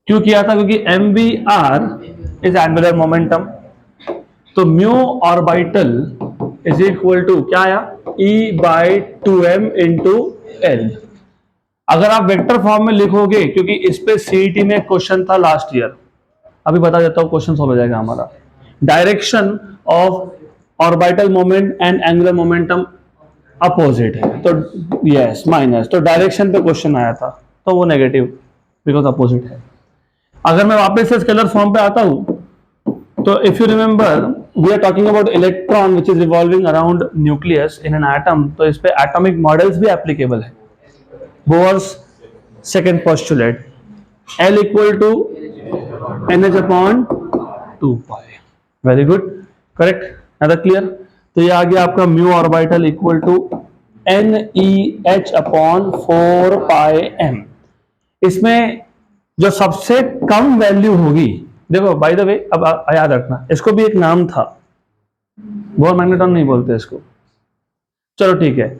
क्यों किया था, क्योंकि MVR इज एंगुलर मोमेंटम, तो mu orbital is equal to क्या आया, E bye 2m into L। अगर आप वेक्टर फॉर्म में लिखोगे, क्योंकि इस पे सीईटी में क्वेश्चन था लास्ट ईयर, अभी बता देता हूं, क्वेश्चन सॉल्व हो जाएगा हमारा। Direction of orbital moment and angular momentum opposite है, तो यस माइनस, तो डायरेक्शन पे क्वेश्चन आया था तो वो नेगेटिव बिकॉज अपोजिट है। अगर मैं वापस से स्केलर फॉर्म पे आता हूं तो if you remember we are talking about electron which is revolving around nucleus in an atom, तो इस पे एटॉमिक मॉडल्स भी एप्लीकेबल है। Bohr's second postulate, L equal to NH upon 2 pi, very good, correct, है clear. तो ये आ गया आपका mu orbital equal to NEH upon 4 pi m। इसमें जो सबसे कम वैल्यू होगी, देखो बाय द वे अब याद रखना इसको भी एक नाम था, बोर मैग्नेट्रॉन नहीं बोलते इसको, चलो ठीक है।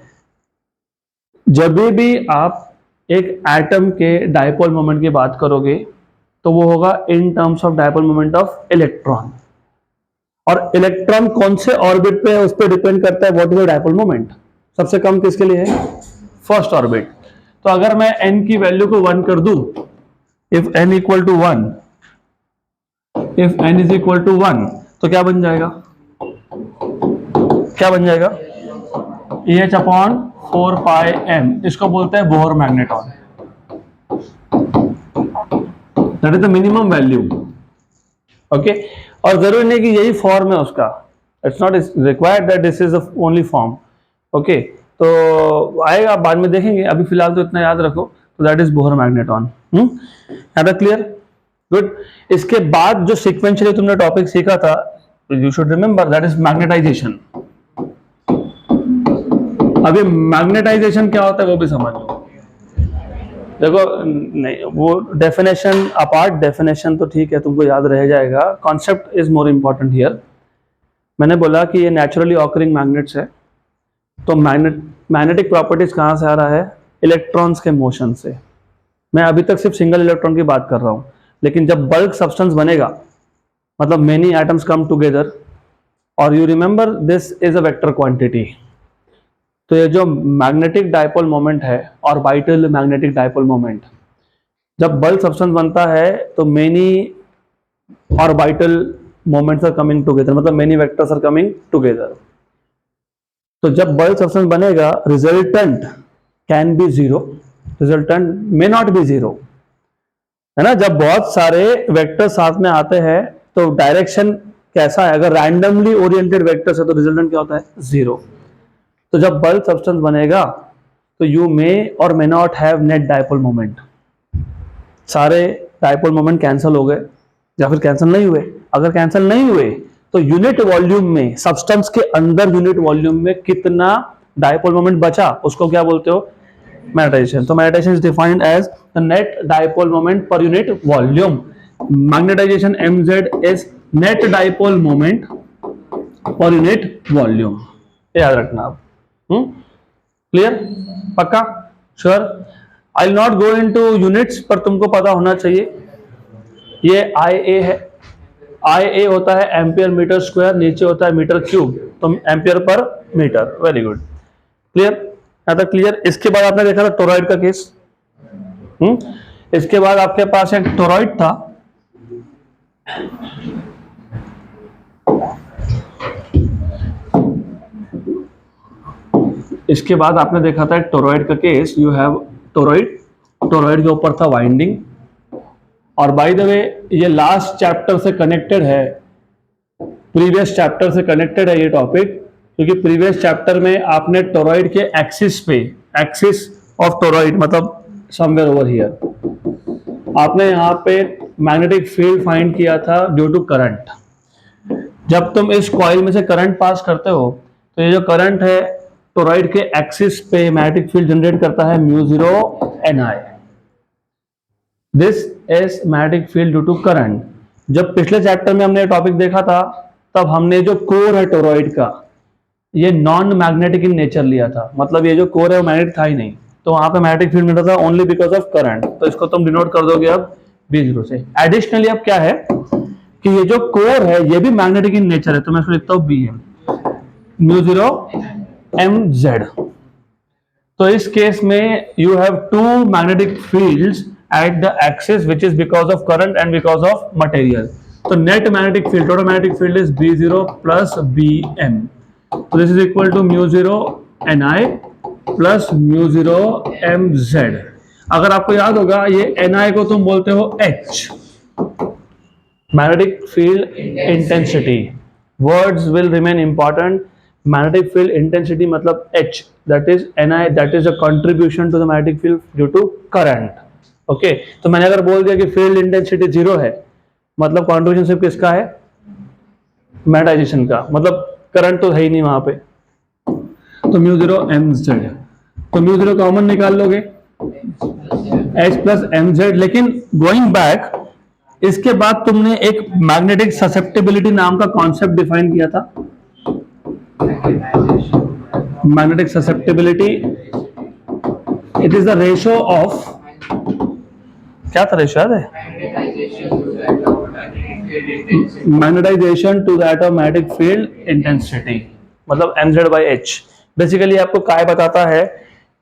जब भी आप एक एटम के डायपोल मोमेंट की बात करोगे तो वो होगा इन terms of dipole moment of electron, और इलेक्ट्रॉन कौन से ऑर्बिट पे है उस पर डिपेंड करता है what is the dipole moment. सबसे कम किसके लिए है, फर्स्ट ऑर्बिट। तो अगर मैं n की वैल्यू को 1 कर दूं, if n equal to 1, if n is equal to 1, तो क्या बन जाएगा, क्या बन जाएगा, EH अपॉन 4 पाई m, इसको बोलते हैं Bohr magnetron, that is the minimum value, okay. और जरूरी नहीं कि यही फॉर्म है उसका, it's not required that this is the only form, okay. तो आएगा बाद में देखेंगे, अभी फिलहाल तो इतना याद रखो, तो दैट इज बोहर मैग्नेट्रॉन। है क्लियर, गुड। इसके बाद जो सीक्वेंशियली तुमने टॉपिक सीखा था, you should remember, that is magnetisation. अभी मैग्नेटाइजेशन क्या होता है वो भी समझ लो। देखो नहीं, वो डेफिनेशन अपार्ट, डेफिनेशन तो ठीक है तुमको याद रह जाएगा, concept is more important here. मैंने बोला कि ये नेचुरली ऑकरिंग मैग्नेट्स है, तो मैग्नेटिक प्रॉपर्टीज कहाँ से आ रहा है, इलेक्ट्रॉन्स के मोशन से। मैं अभी तक सिर्फ सिंगल इलेक्ट्रॉन की बात कर रहा हूँ, लेकिन जब बल्क सब्सटेंस बनेगा, मतलब मेनी एटम्स कम टुगेदर, और you remember this is a vector quantity, तो ये जो मैग्नेटिक डायपोल मोमेंट है ऑर्बिटल मैग्नेटिक डायपोल मोमेंट, जब बल्क सब्सटेंस बनता है तो many orbital moments are coming together, मतलब many vectors are coming together. तो जब बल्क सब्सटेंस बनेगा, resultant can be zero, resultant may not be zero, है ना। जब बहुत सारे वेक्टर साथ में आते हैं तो डायरेक्शन कैसा है, अगर रैंडमली ओरिएंटेड वेक्टर्स है तो रिजल्टेंट क्या होता है, जीरो। तो जब बल्क सब्सटेंस बनेगा तो यू मे और may not have net dipole moment, सारे डायपोल मोमेंट कैंसिल हो गए या फिर कैंसिल नहीं हुए। अगर कैंसिल नहीं हुए तो यूनिट वॉल्यूम में, सब्सटेंस के अंदर यूनिट वॉल्यूम में कितना डायपोल मोमेंट बचा, उसको क्या बोलते हो, मैग्नेटाइजेशन। तो magnetisation is defined as the net dipole moment per unit volume. Magnetisation mz is net dipole moment per unit volume, याद रखना आप। क्लियर, पक्का, sure. I will not go into units, पर तुमको पता होना चाहिए ये IA है, IA होता है एम्पियर मीटर स्क्वायर, नीचे होता है मीटर क्यूब, तो ampere per metre, very good, clear, है तो क्लियर। इसके बाद आपने देखा था टोरॉइड का केस, इसके बाद आपके पास एक टोरॉइड था, इसके बाद आपने देखा था एक टोरॉइड का case, you have toroid, toroid के ऊपर था वाइंडिंग। और बाय द वे ये लास्ट चैप्टर से कनेक्टेड है, प्रीवियस चैप्टर से कनेक्टेड है ये टॉपिक, क्योंकि प्रीवियस चैप्टर में आपने टोरॉइड के एक्सिस पे, एक्सिस ऑफ टोरॉइड मतलब समवेयर ओवर हियर, आपने यहाँ पे मैग्नेटिक फील्ड फाइंड किया था ड्यू टू करंट। जब तुम इस कॉइल में से करंट पास करते हो तो ये जो करंट है टोरॉइड के एक्सिस पे मैग्नेटिक फील्ड जनरेट करता है μ0 Ni, this is magnetic field due to current. जब पिछले चैप्टर में हमने टॉपिक देखा था तब हमने जो कोर है टोरॉइड का, ये नॉन मैग्नेटिक इन नेचर लिया था, मतलब ये जो कोर है वो मैग्नेटिक था ही नहीं, तो वहां पे मैग्नेटिक फील्ड मिलता था ओनली बिकॉज ऑफ करंट, तो इसको तुम डिनोट कर दोगे अब B0 से। एडिशनली अब क्या है कि ये जो कोर है ये भी मैग्नेटिक इन नेचर है, तो मैं इसको लिखता हूं BM μ0 MZ। तो इस केस में you have two magnetic fields at the axis which is because of current and because of material. तो net magnetic field, total magnetic field is B0 plus BM, तो this is equal to μ0 Ni plus mu zero M Z. अगर आपको याद होगा ये Ni को तुम बोलते हो H, magnetic field intensity. Words will remain important. Magnetic field intensity मतलब H, that is Ni, that is a contribution to the magnetic field due to current. Okay तो मैंने अगर बोल दिया कि फील्ड इंटेंसिटी जीरो है, मतलब कॉन्ट्रीब्यूशन सिर्फ किसका है? मैग्नेटाइजेशन का, मतलब करंट तो है ही नहीं वहां पे। तो म्यू जीरो एम जेड, तो म्यू जीरो कॉमन निकाल लोगे H प्लस एम जेड। लेकिन गोइंग बैक, इसके बाद तुमने एक मैग्नेटिक ससेप्टिबिलिटी नाम का कॉन्सेप्ट डिफाइन किया था। Magnetic susceptibility, it is the ratio of, क्या था रेशियो याद है? Magnetisation to that of magnetic field intensity, मतलब mz by h। बेसिकली आपको काय बताता है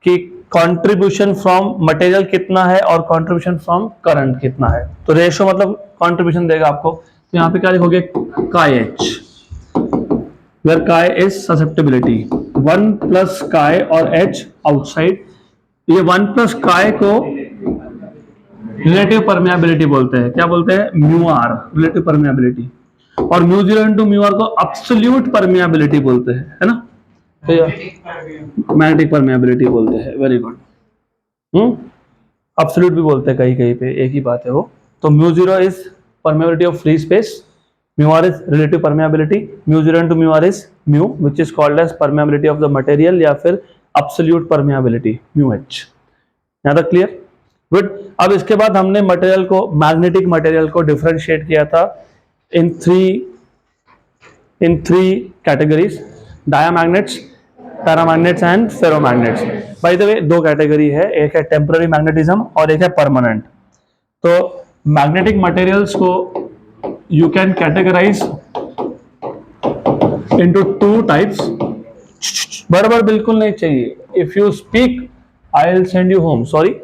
कि कंट्रीब्यूशन फ्रॉम मटेरियल कितना है और कंट्रीब्यूशन फ्रॉम करंट कितना है। तो रेशियो मतलब कंट्रीब्यूशन देगा आपको। तो यहाँ पे क्या लिखोगे? काय h, where chi is susceptibility, 1 plus काय और h आउटसाइड। ये 1 प्लस काय को रिलेटिव परमेबिलिटी बोलते हैं। क्या बोलते हैं? Mu r, relative permeability. और mu zero into mu r को एब्सोल्यूट परमेबिलिटी बोलते हैं, है ना? मैग्नेटिक परमेबिलिटी बोलते हैं। Very good. एब्सोल्यूट भी बोलते हैं कहीं कहीं पे, एक ही बात है वो। तो mu zero is permeability of free space, mu r is relative permeability. Mu zero into mu r is mu which is called as permeability of the material या फिर एब्सोल्यूट परमेबिलिटी, म्यू एच। यहाँ तक clear? Good. अब इसके बाद हमने material को, magnetic material को डिफरेंशिएट किया था in three categories, diamagnets, paramagnets and ferromagnets. By the way दो कैटेगरी है, एक है टेम्पररी मैग्नेटिज्म और एक है परमानेंट। तो मैग्नेटिक मटेरियल्स को you can categorise into two types. बराबर बिल्कुल नहीं चाहिए। If you speak I will send you home, sorry,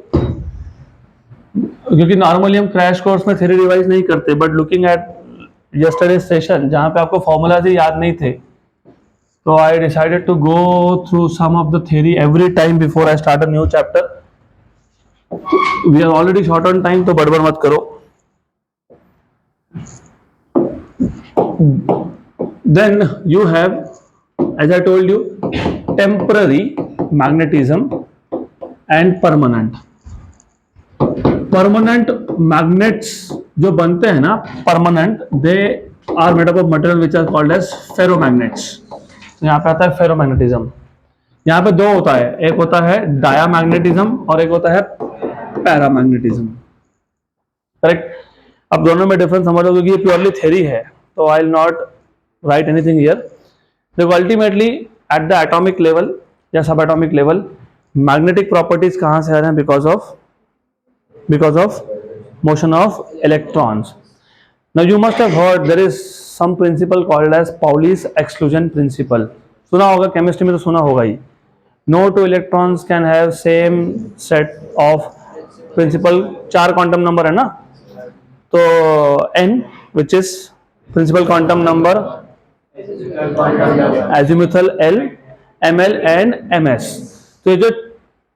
क्योंकि नॉर्मली हम क्रैश कोर्स में थ्योरी रिवाइज नहीं करते, but looking at yesterday session जहां पे आपको फॉर्मूलाज ही याद नहीं थे, तो I decided to go through some of the theory every time before I start a new chapter. We are already short on time, तो बड़बड़ मत करो। Then you have, as I told you, temporary magnetism and permanent. Permanent magnets जो बनते हैं ना, permanent, they are made up of material which are called as ferromagnets. यहाँ पे आता है फेरोमैग्नेटिज्म। यहाँ पे दो होता है, एक होता है डायामैग्नेटिज्म और एक होता है पैरामैग्नेटिज्म। करेक्ट? अब दोनों में डिफरेंस समझ लो, क्योंकि ये प्योरली थ्योरी है, तो I will not write anything here. देखो ultimately at the atomic level या सब एटॉमिक लेवल मैग्नेटिक प्रॉपर्टीज कहाँ से आ रहे हैं? because of motion of electrons. Now you must have heard there is some principle called as Pauli's exclusion principle. सुना होगा, chemistry में तो सुना होगा ही। No two electrons can have same set of principal, 4 quantum number है ना, तो n which is principal quantum number, azimuthal L, ml and ms। तो ये जो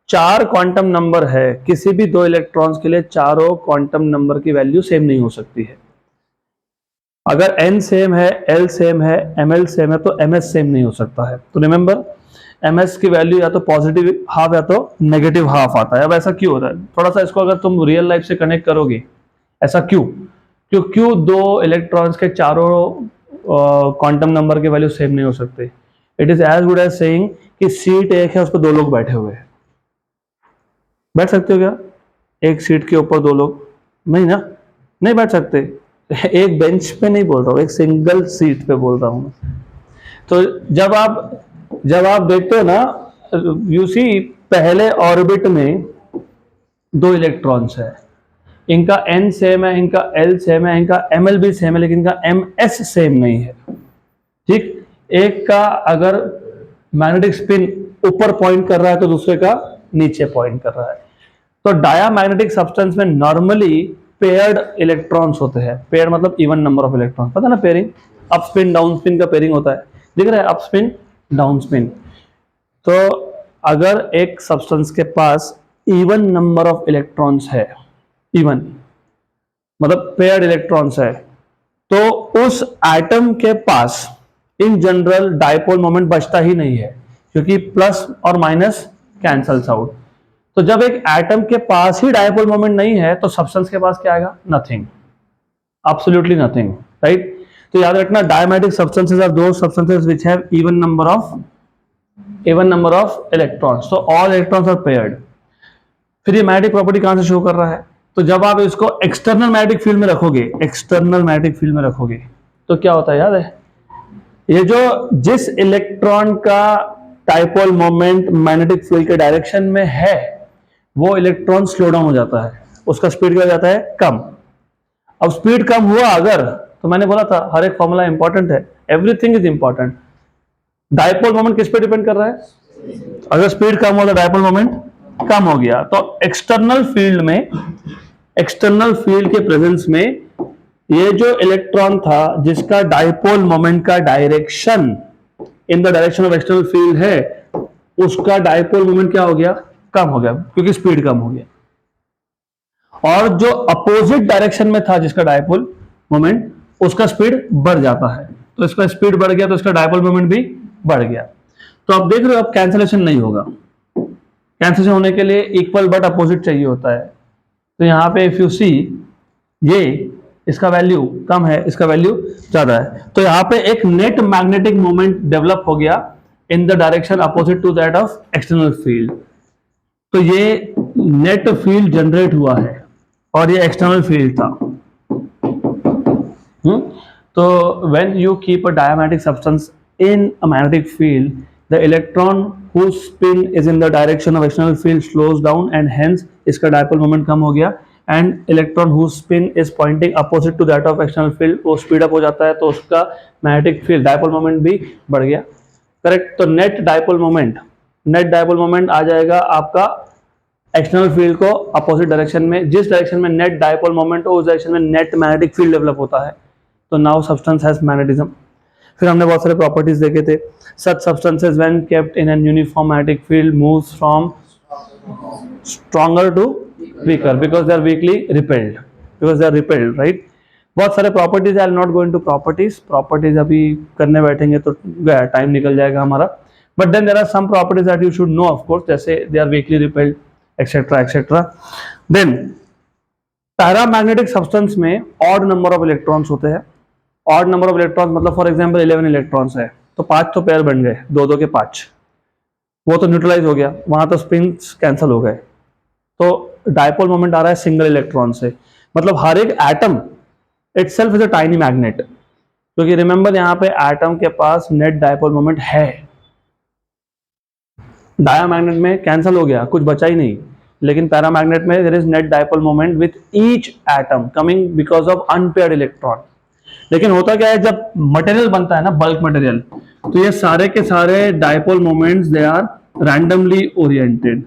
4 क्वांटम नंबर है, किसी भी दो इलेक्ट्रॉन्स के लिए चारों क्वांटम नंबर की वैल्यू सेम नहीं हो सकती है। अगर n सेम है, l सेम है, ml सेम है, तो ms सेम नहीं हो सकता है। तो रिमेंबर, ms की वैल्यू या तो पॉजिटिव हाफ या तो नेगेटिव हाफ आता है। अब ऐसा क्यों होता है? थोड़ा सा इसको अगर तुम रियल लाइफ से कनेक्ट करोगे, ऐसा क्यों? क्यों दो इलेक्ट्रॉन्स के चारों क्वांटम नंबर की वैल्यू सेम नहीं हो सकते? It is as good as saying कि सीट एक है, उस पर 2 लोग बैठे हुए हैं। बैठ सकते हो क्या एक सीट के ऊपर 2 लोग? नहीं ना, नहीं बैठ सकते। एक बेंच पे नहीं बोल रहा हूँ, एक सिंगल सीट पे बोल रहा हूँ। तो जब आप देखते हो ना, यू सी पहले ऑर्बिट में 2 इलेक्ट्रॉन्स है, इनका n सेम है, इनका l सेम है, इनका ml भी सेम है, लेकिन इनका ms सेम नहीं है। ठीक, एक का अगर मैग्नेटिक स्पिन ऊपर पॉइंट कर रहा है तो दूसरे का नीचे पॉइंट कर रहा है। तो डायामैग्नेटिक सब्सटेंस में नॉर्मली पेयर्ड इलेक्ट्रॉन्स होते हैं। पेयर्ड मतलब इवन नंबर ऑफ इलेक्ट्रॉन्स, पता ना, pairing, up spin down spin का पेयरिंग होता है, दिख रहा है, अप स्पिन डाउन स्पिन। तो अगर एक सब्सटेंस के पास इवन नंबर ऑफ इलेक्ट्रॉन्स है, इवन मतलब पेयर्ड इलेक्ट्रॉन्स है, तो उस एटम के पास इन जनरल डायपोल मोमेंट बचता ही नहीं है, क्योंकि प्लस और माइनस कैंसल्स आउट। तो जब एक एटम के पास ही डायपोल मोमेंट नहीं है तो सब्सटेंस के पास क्या आएगा? Nothing, absolutely nothing, right. तो याद रखना, diamagnetic substances are those substances which have even number of electrons, so all electrons are paired. फिर ये मैग्नेटिक प्रॉपर्टी कहां से शो कर रहा है? तो जब आप इसको एक्सटर्नल मैग्नेटिक फील्ड में रखोगे, तो क्या होता है याद है? ये जो जिस इलेक्ट्रॉन का डायपोल मोमेंट मैग्नेटिक फील्ड के डायरेक्शन में है, वो इलेक्ट्रॉन स्लो डाउन हो जाता है, उसका स्पीड क्या हो जाता है? कम। अब स्पीड कम हुआ अगर, तो मैंने बोला था हर एक फॉर्मूला इंपॉर्टेंट है, everything is important. Dipole moment किस पे डिपेंड कर रहा है? अगर स्पीड कम हो तो डायपोल मोमेंट कम हो गया। तो एक्सटर्नल फील्ड के प्रेजेंस में ये जो इलेक्ट्रॉन था जिसका डायपोल मोमेंट का direction in the direction of external field है, उसका डायपोल मोमेंट क्या हो गया? कम हो गया, क्योंकि स्पीड कम हो गया। और जो अपोजिट डायरेक्शन में था जिसका डायपोल मोमेंट, उसका स्पीड बढ़ जाता है। तो इसका स्पीड बढ़ गया तो इसका डायपोल मोमेंट भी बढ़ गया। तो आप देख रहे हो अब कैंसिलेशन नहीं होगा। कैंसिलेशन होने के लिए इक्वल बट अपोजिट चाहिए होता है। तो यहां पे इफ यू सी, ये इसका वैल्यू कम है, इसका वैल्यू ज्यादा है, तो यहां पे एक नेट मैग्नेटिक मोमेंट डेवलप हो गया in the direction opposite to that of external field. तो ये नेट फील्ड जनरेट हुआ है और ये एक्सटर्नल फील्ड था। तो when you keep a diamagnetic substance in a magnetic field, the electron whose spin is in the direction of external field slows down and hence इसका dipole moment कम हो गया, and electron whose spin is pointing opposite to that of external field वो speed up हो जाता है, तो उसका magnetic field dipole moment भी बढ़ गया। करेक्ट। तो net dipole moment आ जाएगा आपका एक्सटर्नल फील्ड को अपोजिट डायरेक्शन में, जिस डायरेक्शन में नेट डायपोल मोमेंट हो उस डायरेक्शन में नेट मैग्नेटिक फील्ड डेवलप होता है। तो नाउ सब्सटेंस हैज मैग्नेटिज्म। फिर हमने बहुत सारे प्रॉपर्टीज देखे थे। Such substances when kept in an uniform magnetic field moves from stronger to weaker because they are weakly repelled, right. बहुत सारे properties, I will not go into properties अभी करने बैठेंगे तो टाइम निकल जाएगा हमारा। But then there are some properties that you should know of course, जैसे they are weakly repelled etcetera. Then paramagnetic substance में ऑड नंबर ऑफ इलेक्ट्रॉन्स होते हैं। ऑड नंबर ऑफ इलेक्ट्रॉन्स मतलब फॉर एग्जांपल 11 इलेक्ट्रॉन्स है, तो 5 तो pair बन गए, 2 के 5, वो तो न्यूट्रलाइज हो गया, वहां तो स्पिन्स कैंसिल हो गए। तो डायपोल मोमेंट आ रहा है सिंगल इलेक्ट्रॉन से, मतलब हर एक atom itself is a tiny magnet, क्योंकि रिमेंबर यहाँ पे एटम के पास नेट डायपोल मोमेंट है। डायमैग्नेट में कैंसिल हो गया, कुछ बचा ही नहीं, लेकिन पैरामैग्नेट में there is net dipole moment with each atom coming because of unpaired electron. लेकिन होता क्या है, जब मटेरियल बनता है ना, बल्क मटेरियल, तो ये सारे के सारे dipole moments they are randomly oriented.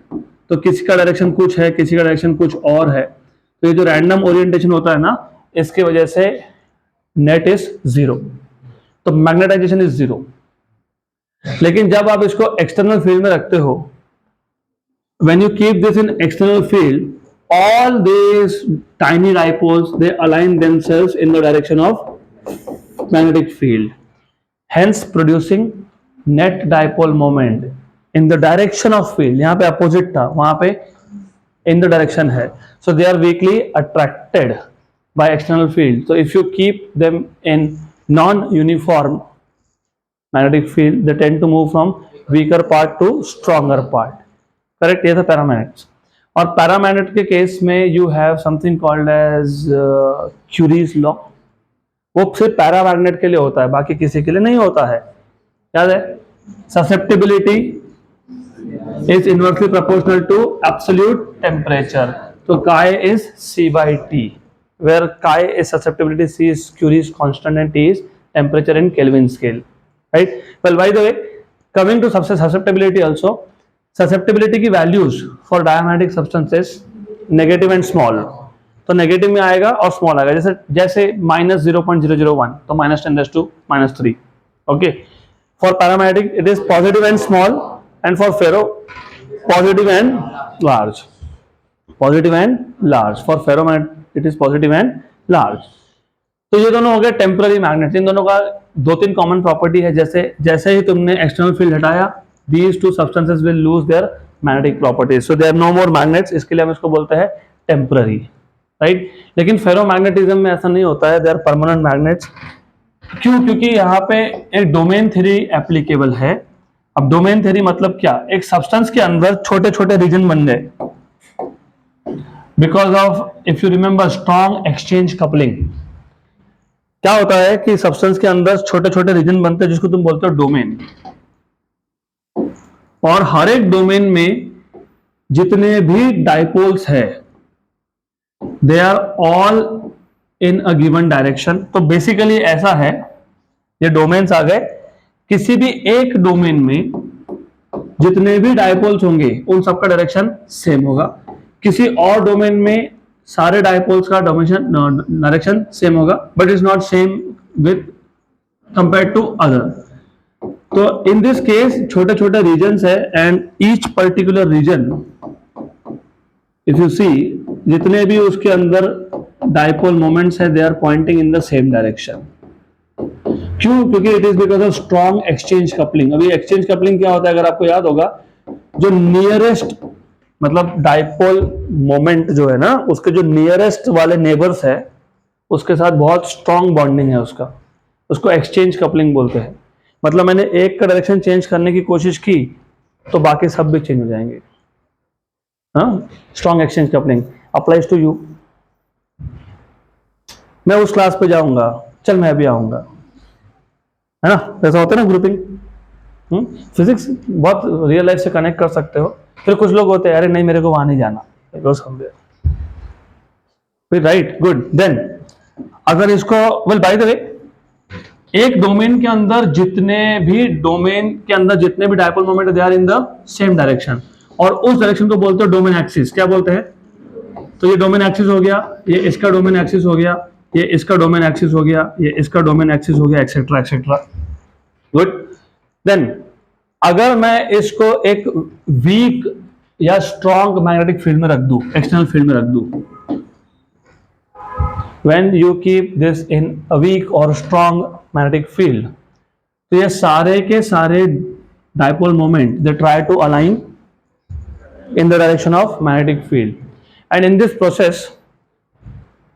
तो किसी का डायरेक्शन कुछ है, किसी का डायरेक्शन कुछ और है। तो ये जो रैंडम ओरिएंटेशन होता है ना, इसकी वजह से नेट इज जीरो, तो मैग्नेटाइजेशन इज जीरो। लेकिन जब आप इसको एक्सटर्नल फील्ड में रखते हो, when you keep this in external field, all these tiny dipoles they align themselves in the direction of magnetic field, hence producing net dipole moment in the direction of field। यहाँ पे opposite था, वहां पे in the direction है, so they are weakly attracted by external field। So if you keep them in non-uniform magnetic field, they tend to move from weaker part to stronger part। Correct, ये था paramagnets. और paramagnet के case में you have something called as Curie's law. वो सिर्फ paramagnet के लिए होता है, बाकी किसी के लिए नहीं होता है। याद है, susceptibility is inversely proportional to absolute temperature. तो chi is C/T, where chi is susceptibility, C is Curie's constant and T is temperature in kelvin scale, right. Well by the way, coming to susceptibility also, susceptibility की values for diamagnetic substances negative and small. तो negative में आएगा और small आएगा, जैसे -0.001 तो -10⁻³ -3। Okay, for paramagnetic it is positive and small and for ferro positive and large. Positive and large. For ferromagnet it is positive and large. तो ये दोनों हो गए टेम्पररी मैग्नेट. इन दोनों का दो तीन कॉमन प्रॉपर्टी है. जैसे जैसे ही तुमने एक्सटर्नल फील्ड हटाया, these two substances will lose their magnetic properties, so they are no more magnets. इसके लिए हम इसको बोलते हैं टेम्पररी, राइट. लेकिन फेरोमैग्नेटिज्म में ऐसा नहीं होता है, दे आर परमानेंट मैग्नेट्स. क्यों? क्योंकि यहाँ पे एक डोमेन थ्योरी एप्लीकेबल है. अब डोमेन थ्योरी मतलब क्या? एक सब्सटेंस के अंदर छोटे छोटे रीजन बन गए because of, if you remember, strong exchange coupling. क्या होता है कि सब्सटेंस के अंदर छोटे छोटे रीजन बनते हैं जिसको तुम बोलते हो डोमेन. और हर एक डोमेन में जितने भी डाइपोल्स है they are all in a given direction. तो बेसिकली ऐसा है, ये डोमेन्स आ गए. किसी भी एक डोमेन में जितने भी डाइपोल्स होंगे उन सबका डायरेक्शन सेम होगा. किसी और डोमेन में सारे डाइपोल्स का डायरेक्शन सेम होगा, but is not same with compare to other. तो इन दिस केस छोटे छोटे रीजन्स है and each particular region, if you see, जितने भी उसके अंदर डाइपोल मोमेंट्स है they are pointing in the same direction. क्यों? क्योंकि it is because of strong exchange coupling. अभी एक्सचेंज कपलिंग क्या होता है? अगर आपको याद होगा, जो नियरेस्ट, मतलब डाइपोल मोमेंट जो है ना, उसके जो नियरेस्ट वाले नेबर्स है उसके साथ बहुत स्ट्रॉन्ग बॉन्डिंग है उसका, उसको एक्सचेंज कपलिंग बोलते हैं. मतलब मैंने एक का डायरेक्शन चेंज करने की कोशिश की तो बाकी सब भी चेंज हो जाएंगे. हाँ, strong exchange coupling applies to you. मैं उस क्लास पे जाऊंगा, चल मैं अभी आऊंगा, है ना. ऐसा होता है ना ग्रुपिंग. फिजिक्स बहुत रियल लाइफ से कनेक्ट कर सकते हो. फिर कुछ लोग होते हैं, अरे नहीं मेरे को वहां नहीं जाना, फिर राइट, गुड. देन अगर इसको, वेल बाय द वे, एक डोमेन के अंदर जितने भी dipole moment they are in the same direction, और उस डायरेक्शन को बोलते हो डोमेन एक्सिस. क्या बोलते हैं? तो ये डोमेन एक्सिस हो गया, ये इसका डोमेन एक्सिस हो गया, ये इसका डोमेन एक्सिस हो गया, ये इसका डोमेन एक्सिस हो गया, एक्सेट्रा एक्सेट्रा. गुड. देन अगर मैं इसको एक वीक या स्ट्रॉन्ग मैग्नेटिक फील्ड में रख दूं, एक्सटर्नल फील्ड में रख दूं, when you keep this in a weak or strong magnetic field, तो ये सारे के सारे dipole moment they try to align in the direction of magnetic field, and in this process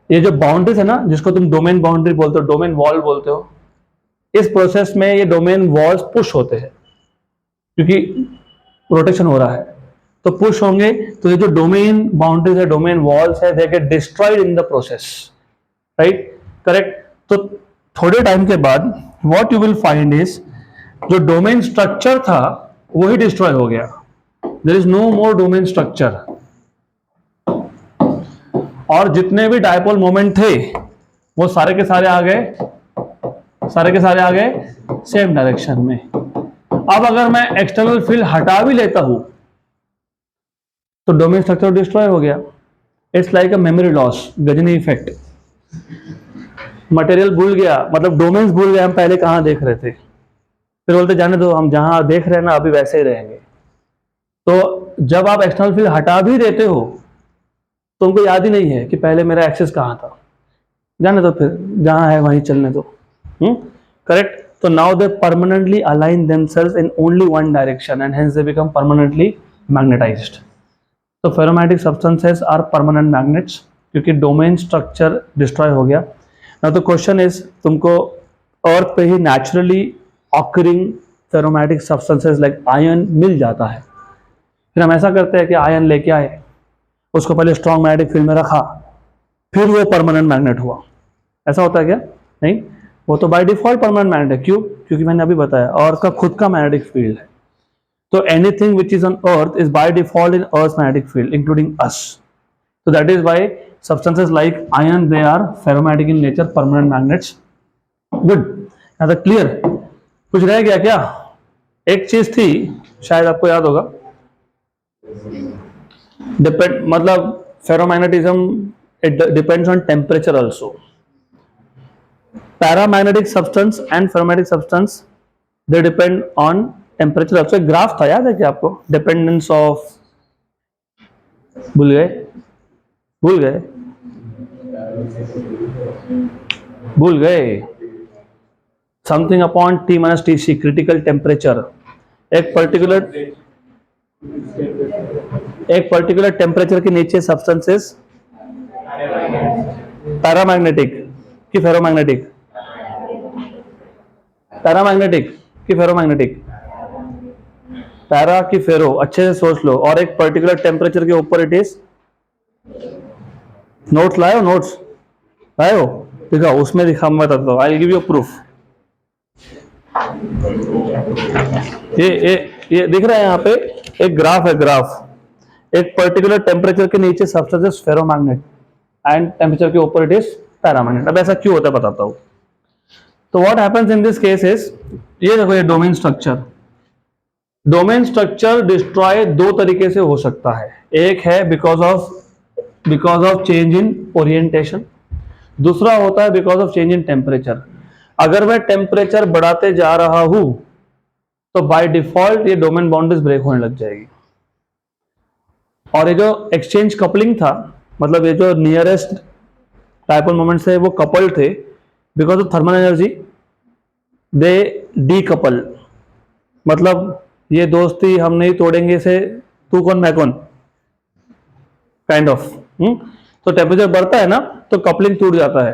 ये जो बाउंड्रीज है ना, जिसको तुम डोमेन बाउंड्री बोलते हो, डोमेन वॉल बोलते हो, इस प्रोसेस में ये डोमेन वॉल्स पुश होते हैं क्योंकि रोटेशन हो रहा है. तो पुश होंगे तो ये जो डोमेन बाउंड्रीज है, डोमेन वॉल्स है, they get destroyed in the process, right, correct. तो थोड़े टाइम के बाद what you will find is, जो डोमेन स्ट्रक्चर था वही डिस्ट्रॉय हो गया. There is no more domain structure, और जितने भी डायपोल मोमेंट थे वो सारे के सारे आ गए सेम डायरेक्शन में. अब अगर मैं एक्सटर्नल फील्ड हटा भी लेता हूं तो डोमेन स्ट्रक्चर डिस्ट्रॉय हो गया. It's like a memory loss, Ghajini effect. Material भूल गया, मतलब डोमेन्स भूल गए हम पहले कहाँ देख रहे थे, फिर बोलते जाने दो, हम जहां देख रहे हैं ना अभी वैसे ही रहेंगे. तो जब आप एक्सटर्नल फील्ड हटा भी देते हो तो उनको याद ही नहीं है कि पहले मेरा एक्सेस कहाँ था, जाने दो, फिर जहां है वहीं चलने दो. करेक्ट. तो now they permanently align themselves in only one direction and hence they become permanently magnetized. तो ferromagnetic substances are permanent magnets क्योंकि डोमेन स्ट्रक्चर डिस्ट्रॉय हो गया. नाउ द क्वेश्चन इज, तुमको अर्थ पे ही naturally occurring ferromagnetic substances like iron मिल जाता है. फिर हम ऐसा करते हैं कि आयरन लेके आए, उसको पहले स्ट्रॉन्ग मैग्नेटिक फील्ड में रखा, फिर वो परमानेंट मैग्नेट हुआ. ऐसा होता है क्या? नहीं, वो तो बाय डिफॉल्ट परमानेंट मैग्नेट है. क्यों? क्योंकि मैंने अभी बताया अर्थ का खुद का मैग्नेटिक फील्ड है. तो anything which is on earth is by default in earth magnetic field including us. So that is why substances like iron, they are ferromagnetic in nature, permanent magnets. Good. Now the clear. कुछ रह गया क्या? एक चीज थी, शायद आपको याद होगा, मतलब ferromagnetism, it depends on temperature also. Paramagnetic substance and ferromagnetic substance, they depend on temperature आपसे ग्राफ था, याद है क्या आपको? डिपेंडेंस ऑफ, भूल गए? भूल गए? भूल गए? Something upon T minus T C, critical temperature. एक पर्टिकुलर टेम्परेचर के नीचे सब्सटेंसेस पैरामैग्नेटिक कि फेरोमैग्नेटिक? पैरामैग्नेटिक कि फेरोमैग्नेटिक? पैरा की फेरो, अच्छे से सोच लो। और एक पर्टिकुलर टेम्परेचर के ऊपर इट इज, नोट्स लाए हो? नोट्स लाए हो? दिखाओ, उसमें दिखा, मैं बताता हूँ। I give you proof. ये दिख रहा है यहाँ पे, एक ग्राफ है, ग्राफ। एक पर्टिकुलर टेम्परेचर के नीचे सब्सटेंस फेरोमैग्नेट एंड टेम्परेचर के ऊपर इट इज पैरामैग्नेट। अब ऐसा क्यों होता है बताता हूँ। तो what happens in this case is, ये देखो, ये domain structure. Domain structure destroy दो तरीके से हो सकता है। एक है because of change in orientation, दूसरा होता है because of change in temperature. अगर मैं टेम्परेचर बढ़ाते जा रहा हूं तो बाय डिफॉल्ट ये डोमेन बाउंड्रीज ब्रेक होने लग जाएगी। और ये जो एक्सचेंज कपलिंग था, मतलब ये जो नियरेस्ट डायपोल मोमेंट्स थे वो कपल्ड थे, because of thermal energy they decouple. मतलब ये दोस्ती हम नहीं तोड़ेंगे से तू कौन मैं कौन, काइंड ऑफ। तो टेम्परेचर बढ़ता है ना तो कपलिंग टूट जाता है,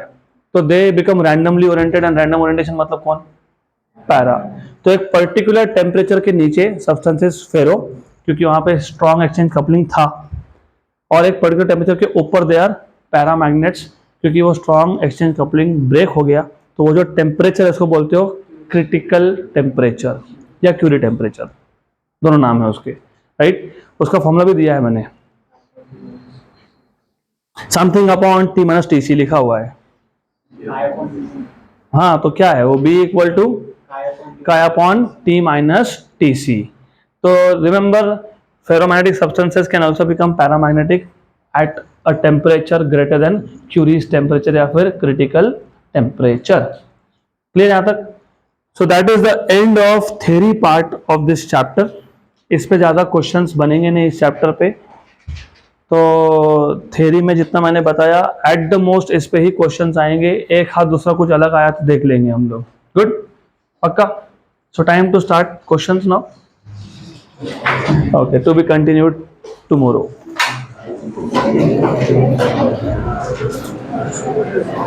तो they become randomly oriented. And random orientation मतलब कौन? पैरा। तो एक पर्टिकुलर टेम्परेचर के नीचे सब्सटेंसेस फेरो, क्योंकि वहां पे स्ट्रॉन्ग एक्सचेंज कपलिंग था। और एक पर्टिकुलर टेम्परेचर के ऊपर दे आर पैरामैग्नेट्स, क्योंकि वो स्ट्रॉन्ग एक्सचेंज कपलिंग ब्रेक हो गया। तो वो जो टेम्परेचर है उसको बोलते हो क्रिटिकल टेम्परेचर या क्यूरी टेम्परेचर, दोनों नाम है उसके, राइट? उसका फॉर्मूला भी दिया है मैंने, something upon T minus T C लिखा हुआ है। हाँ, तो क्या है वो? B equal to chi upon T minus T C. तो remember, ferromagnetic substances can also become paramagnetic at a temperature greater than Curie's temperature या फिर क्रिटिकल टेम्परेचर। क्लियर यहां तक? So that is the end of theory part of this chapter. इस पे ज्यादा questions बनेंगे नहीं इस चैप्टर पे। तो थ्योरी में जितना मैंने बताया, एट द मोस्ट इस पे ही क्वेश्चंस आएंगे। एक हाथ दूसरा कुछ अलग आया तो देख लेंगे हम लोग। गुड, पक्का? So time to start questions now. Okay, to be continued tomorrow.